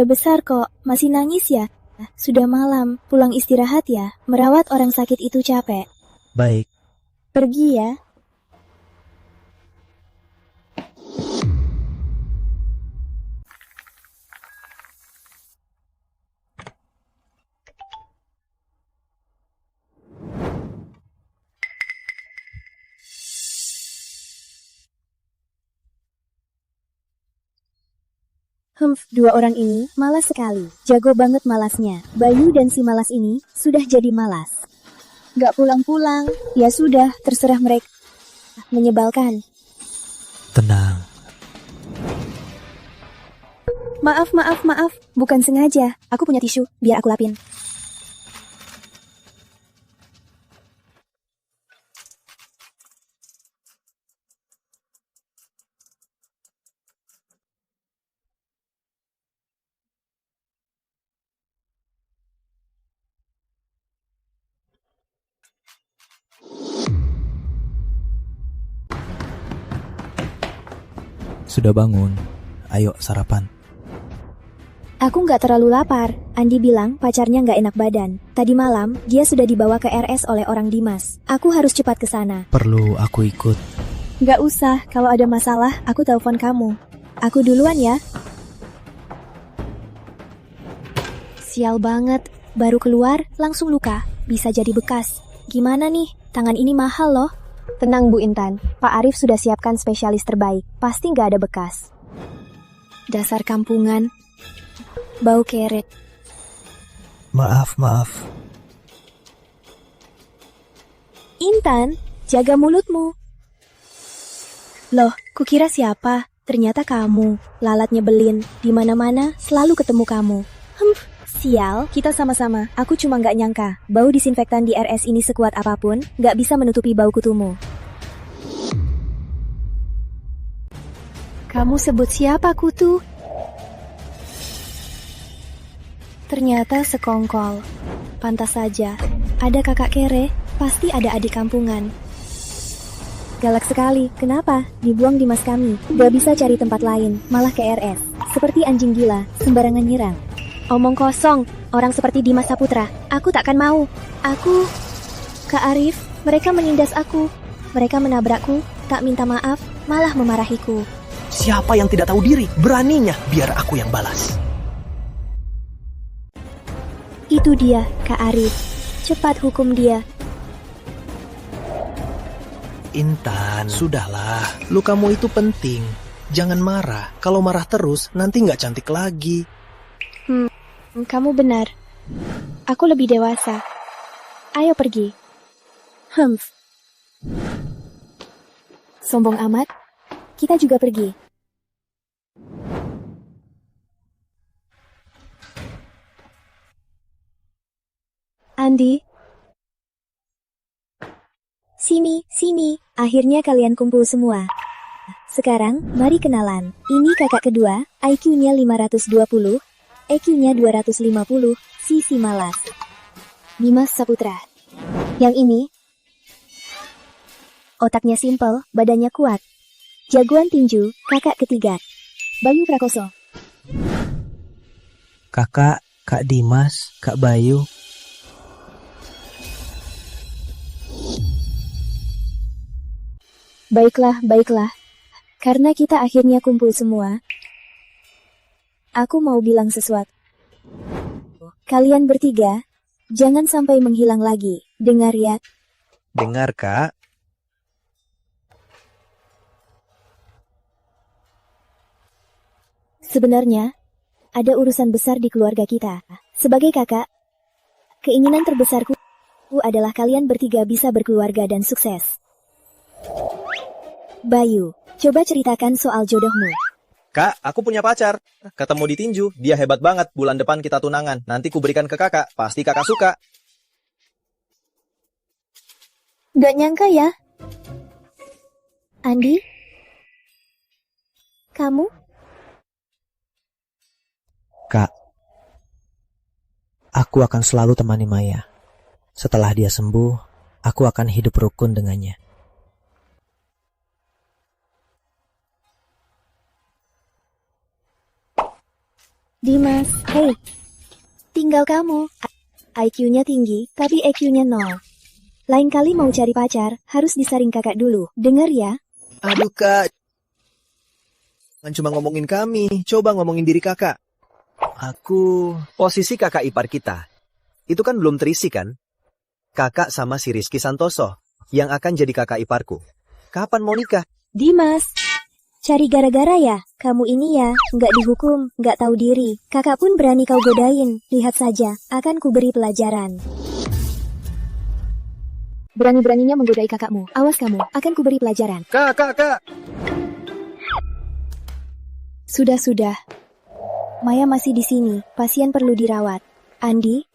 besar kok. Masih nangis ya? Sudah malam, pulang istirahat ya. Merawat orang sakit itu capek. Baik. Pergi ya. Dua orang ini malas sekali. Jago banget malasnya. Bayu dan si malas ini sudah jadi malas. Gak pulang-pulang. Ya sudah, terserah mereka. Menyebalkan. Tenang. Maaf. Bukan sengaja. Aku punya tisu, biar aku lapin. Sudah bangun. Ayo sarapan. Aku nggak terlalu lapar. Andi bilang pacarnya nggak enak badan. Tadi malam, dia sudah dibawa ke RS oleh orang Dimas. Aku harus cepat ke sana. Perlu aku ikut? Nggak usah, kalau ada masalah, aku telepon kamu. Aku duluan ya. Sial banget, baru keluar, langsung luka. Bisa jadi bekas. Gimana nih, tangan ini mahal loh. Tenang Bu Intan, Pak Arif sudah siapkan spesialis terbaik. Pasti nggak ada bekas. Dasar kampungan. Bau keret. Maaf. Intan, jaga mulutmu. Loh, kukira siapa? Ternyata kamu. Lalat nyebelin. Di mana-mana selalu ketemu kamu. Sial, kita sama-sama. Aku cuma nggak nyangka. Bau disinfektan di RS ini sekuat apapun, nggak bisa menutupi bau kutumu. Kamu sebut siapa kutu? Ternyata sekongkol. Pantas saja. Ada kakak kere, pasti ada adik kampungan. Galak sekali. Kenapa? Dibuang Dimas kami. Gak bisa cari tempat lain, malah ke RS. Seperti anjing gila, sembarangan nyerang. Omong kosong, orang seperti Dimas Saputra. Aku takkan mau. Aku... Kak Arif, mereka menindas aku. Mereka menabrakku, tak minta maaf, malah memarahiku. Siapa yang tidak tahu diri? Beraninya biar aku yang balas. Itu dia, Kak Arif. Cepat hukum dia. Intan, sudahlah. Lukamu itu penting. Jangan marah. Kalau marah terus, nanti nggak cantik lagi. Kamu benar. Aku lebih dewasa. Ayo pergi. Sombong amat. Kita juga pergi. Andi. Sini. Akhirnya kalian kumpul semua. Sekarang, mari kenalan. Ini kakak kedua, IQ-nya 520, EQ-nya 250, si malas. Dimas Saputra. Yang ini, otaknya simpel, badannya kuat. Jagoan tinju, kakak ketiga. Bayu Prakoso. Kakak, Kak Dimas, Kak Bayu. Baiklah. Karena kita akhirnya kumpul semua, aku mau bilang sesuatu. Kalian bertiga, jangan sampai menghilang lagi. Dengar ya? Dengar, Kak. Sebenarnya, ada urusan besar di keluarga kita. Sebagai kakak, keinginan terbesarku adalah kalian bertiga bisa berkeluarga dan sukses. Bayu, coba ceritakan soal jodohmu. Kak, aku punya pacar. Ketemu di tinju, dia hebat banget. Bulan depan kita tunangan. Nanti ku berikan ke kakak. Pasti kakak suka. Gak nyangka ya? Andi? Kamu? Kak, aku akan selalu temani Maya. Setelah dia sembuh, aku akan hidup rukun dengannya. Dimas, hei. Tinggal kamu. IQ-nya tinggi, tapi EQ-nya 0. Lain kali mau cari pacar, harus disaring kakak dulu. Dengar ya? Aduh, Kak. Jangan cuma ngomongin kami. Coba ngomongin diri kakak. Posisi kakak ipar kita. Itu kan belum terisi kan? Kakak sama si Rizky Santoso. Yang akan jadi kakak iparku. Kapan mau nikah? Dimas. Cari gara-gara ya? Kamu ini ya, nggak dihukum, nggak tahu diri. Kakak pun berani kau godain. Lihat saja, akan kuberi pelajaran. Berani-beraninya menggodai kakakmu. Awas kamu, akan kuberi pelajaran. Kak. Sudah. Maya masih di sini. Pasien perlu dirawat. Andi,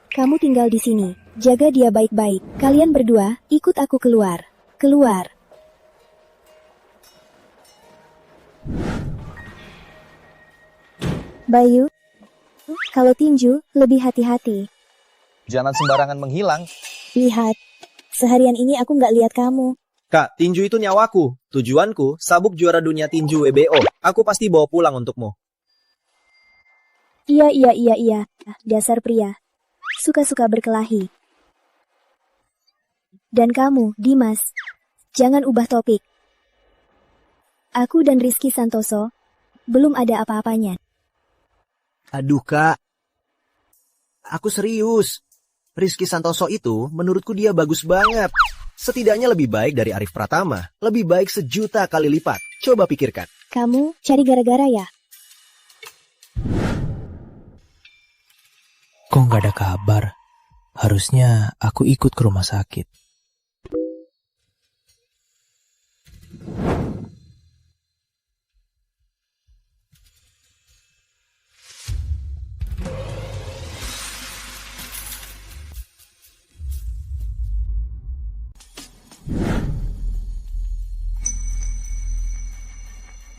kamu tinggal di sini. Jaga dia baik-baik. Kalian berdua, ikut aku keluar. Keluar. Bayu, kalau tinju, lebih hati-hati. Jangan sembarangan menghilang. Lihat, seharian ini aku nggak lihat kamu. Kak, tinju itu nyawaku. Tujuanku, sabuk juara dunia tinju WBO. Aku pasti bawa pulang untukmu. Iya. Dasar pria. Suka-suka berkelahi. Dan kamu, Dimas, jangan ubah topik. Aku dan Rizky Santoso belum ada apa-apanya. Aduh, Kak. Aku serius. Rizky Santoso itu, menurutku dia bagus banget. Setidaknya lebih baik dari Arif Pratama. Lebih baik 1.000.000 kali lipat. Coba pikirkan. Kamu cari gara-gara ya? Kok nggak ada kabar? Harusnya aku ikut ke rumah sakit.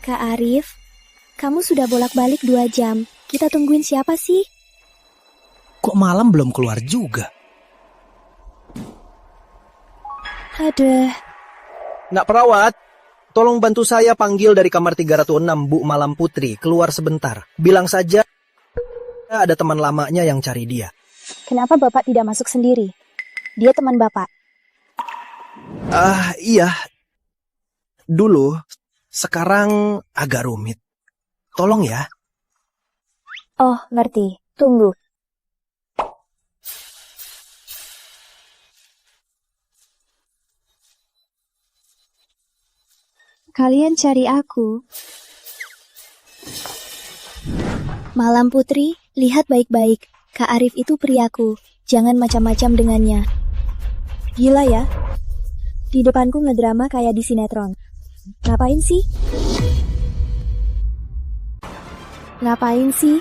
Kak Arif, kamu sudah bolak-balik 2 jam. Kita tungguin siapa sih? Kok malam belum keluar juga? Aduh, Nak perawat, tolong bantu saya panggil dari kamar 306 Bu Malam Putri keluar sebentar. Bilang saja ada teman lamanya yang cari dia. kenapa Bapak tidak masuk sendiri? Dia teman Bapak. Iya. Dulu, sekarang agak rumit. Tolong ya. Oh, ngerti. Tunggu. Kalian cari aku. Malam Putri, lihat baik-baik. Kak Arif itu priaku. Jangan macam-macam dengannya. Gila ya? Di depanku ngedrama kayak di sinetron. Ngapain sih? Ngapain sih?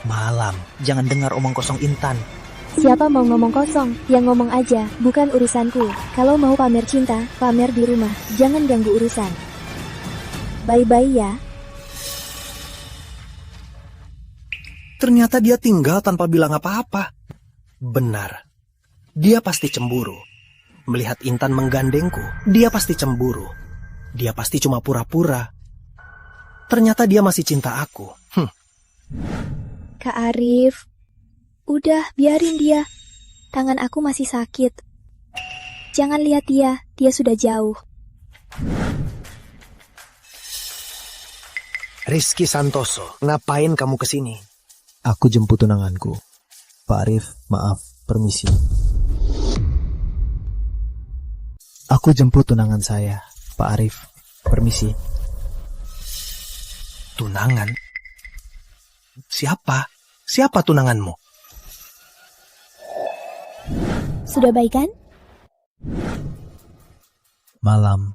Malam, jangan dengar omong kosong Intan. Siapa mau ngomong kosong? Yang ngomong aja, bukan urusanku. Kalau mau pamer cinta, pamer di rumah. Jangan ganggu urusan. Bye-bye ya. Ternyata dia tinggal tanpa bilang apa-apa. Benar. Dia pasti cemburu. Melihat Intan menggandengku, dia pasti cemburu. Dia pasti cuma pura-pura. Ternyata dia masih cinta aku. Kak Arif, udah biarin dia. Tangan aku masih sakit. Jangan lihat dia sudah jauh. Rizky Santoso, ngapain kamu kesini? Aku jemput tunanganku. Pak Arif, maaf, permisi. Aku jemput tunangan saya. Pak Arif, permisi. Tunangan? Siapa? Siapa tunanganmu? Sudah baik kan? Malam.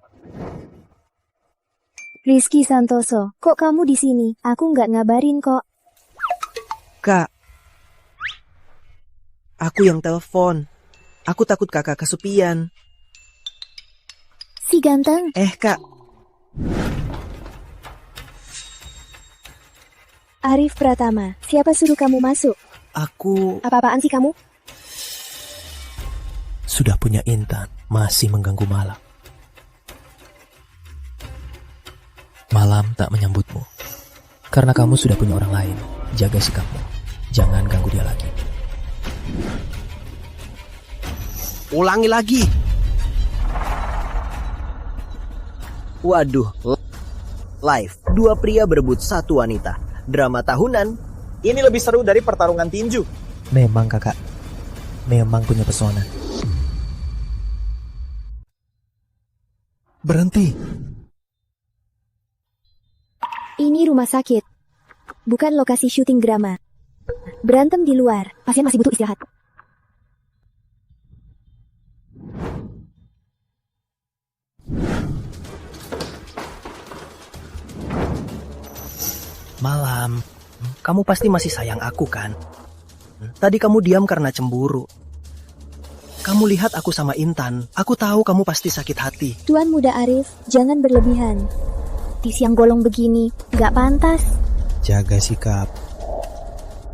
Rizky Santoso, kok kamu di sini? Aku nggak ngabarin kok. Kak, aku yang telepon. Aku takut kakak kesepian. Si ganteng. Kak. Arif Pratama, siapa suruh kamu masuk? Aku... Apa-apaan sih kamu? Sudah punya Intan, masih mengganggu Malam. Malam tak menyambutmu. Karena kamu sudah punya orang lain. Jaga sikapmu. Jangan ganggu dia lagi. Ulangi lagi. Waduh. Live. 2 pria berebut 1 wanita. Drama tahunan. Ini lebih seru dari pertarungan tinju. Memang kakak. Memang punya pesona. Berhenti. Ini rumah sakit, bukan lokasi syuting drama. Berantem di luar, pasien masih butuh istirahat. Malam, kamu pasti masih sayang aku kan? Tadi kamu diam karena cemburu. Kamu lihat aku sama Intan, aku tahu kamu pasti sakit hati. Tuan Muda Arif, jangan berlebihan. Di siang bolong begini, gak pantas. Jaga sikap.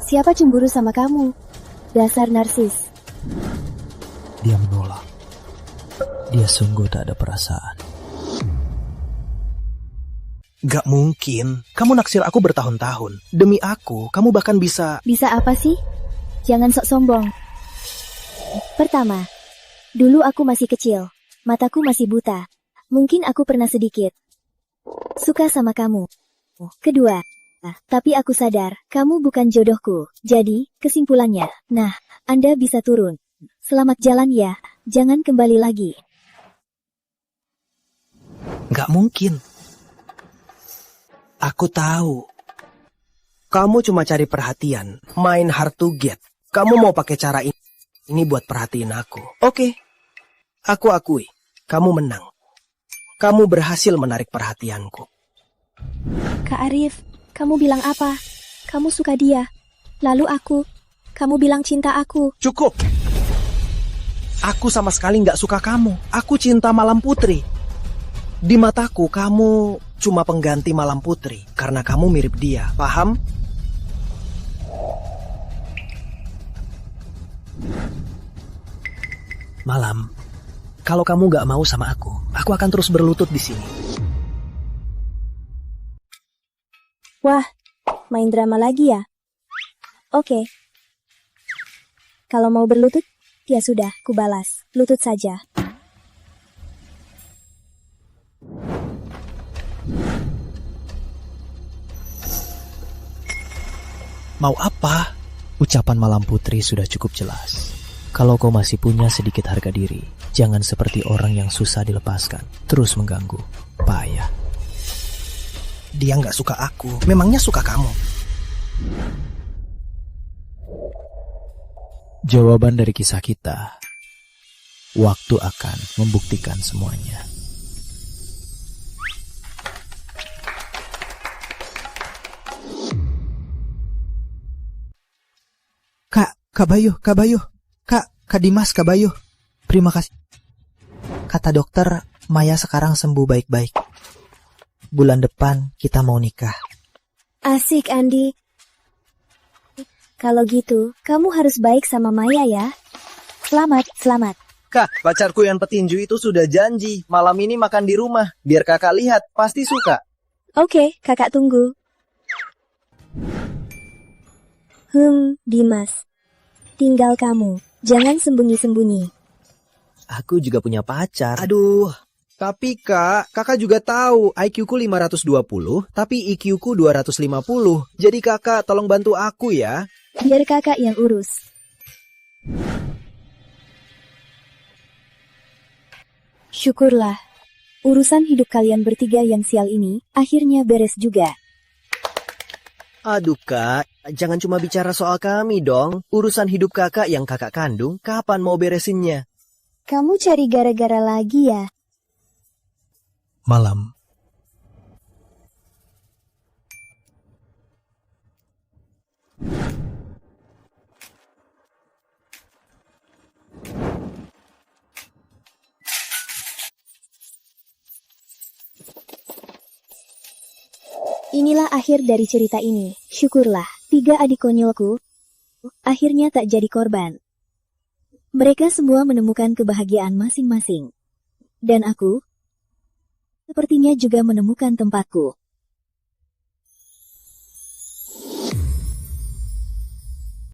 Siapa cemburu sama kamu? Dasar narsis. Dia menolak. Dia sungguh tak ada perasaan. Gak mungkin, kamu naksir aku bertahun-tahun. Demi aku, kamu bahkan bisa... Bisa apa sih? Jangan sok sombong. Pertama, dulu aku masih kecil, mataku masih buta. Mungkin aku pernah sedikit suka sama kamu. Kedua, tapi aku sadar, kamu bukan jodohku. Jadi, kesimpulannya, nah, Anda bisa turun. Selamat jalan ya, jangan kembali lagi. Gak mungkin. Aku tahu. Kamu cuma cari perhatian, main hard to get. Kamu mau pakai cara ini buat perhatiin aku. Oke, aku akui, kamu menang. Kamu berhasil menarik perhatianku. Kak Arif, kamu bilang apa? Kamu suka dia. Lalu aku, kamu bilang cinta aku. Cukup. Aku sama sekali nggak suka kamu. Aku cinta Malam Putri. Di mataku, kamu cuma pengganti Malam Putri. Karena kamu mirip dia, paham? Malam, kalau kamu nggak mau sama aku akan terus berlutut di sini. Wah, main drama lagi ya? Oke. Kalau mau berlutut, ya sudah, kubalas. Lutut saja. Mau apa? Ucapan Malam Putri sudah cukup jelas. Kalau kau masih punya sedikit harga diri, jangan seperti orang yang susah dilepaskan, terus mengganggu. Payah. Dia nggak suka aku, memangnya suka kamu? Jawaban dari kisah kita, waktu akan membuktikan semuanya. Kak Bayu, Kak Dimas, Kak Bayu. Terima kasih. Kata dokter, Maya sekarang sembuh baik-baik. Bulan depan kita mau nikah. Asik, Andi. Kalau gitu, kamu harus baik sama Maya ya. Selamat. Kak, pacarku yang petinju itu sudah janji malam ini makan di rumah. Biar kakak lihat, pasti suka. Oke, kakak tunggu. Dimas. Tinggal kamu. Jangan sembunyi-sembunyi. Aku juga punya pacar. Aduh. Tapi kakak juga tahu IQ-ku 520, tapi IQ-ku 250. Jadi kakak tolong bantu aku ya. Biar kakak yang urus. Syukurlah. Urusan hidup kalian bertiga yang sial ini akhirnya beres juga. Aduh kak, jangan cuma bicara soal kami dong. Urusan hidup kakak yang kakak kandung, kapan mau beresinnya? Kamu cari gara-gara lagi ya? Malam. Inilah akhir dari cerita ini. Syukurlah, 3 adik konyolku akhirnya tak jadi korban. Mereka semua menemukan kebahagiaan masing-masing. Dan aku sepertinya juga menemukan tempatku.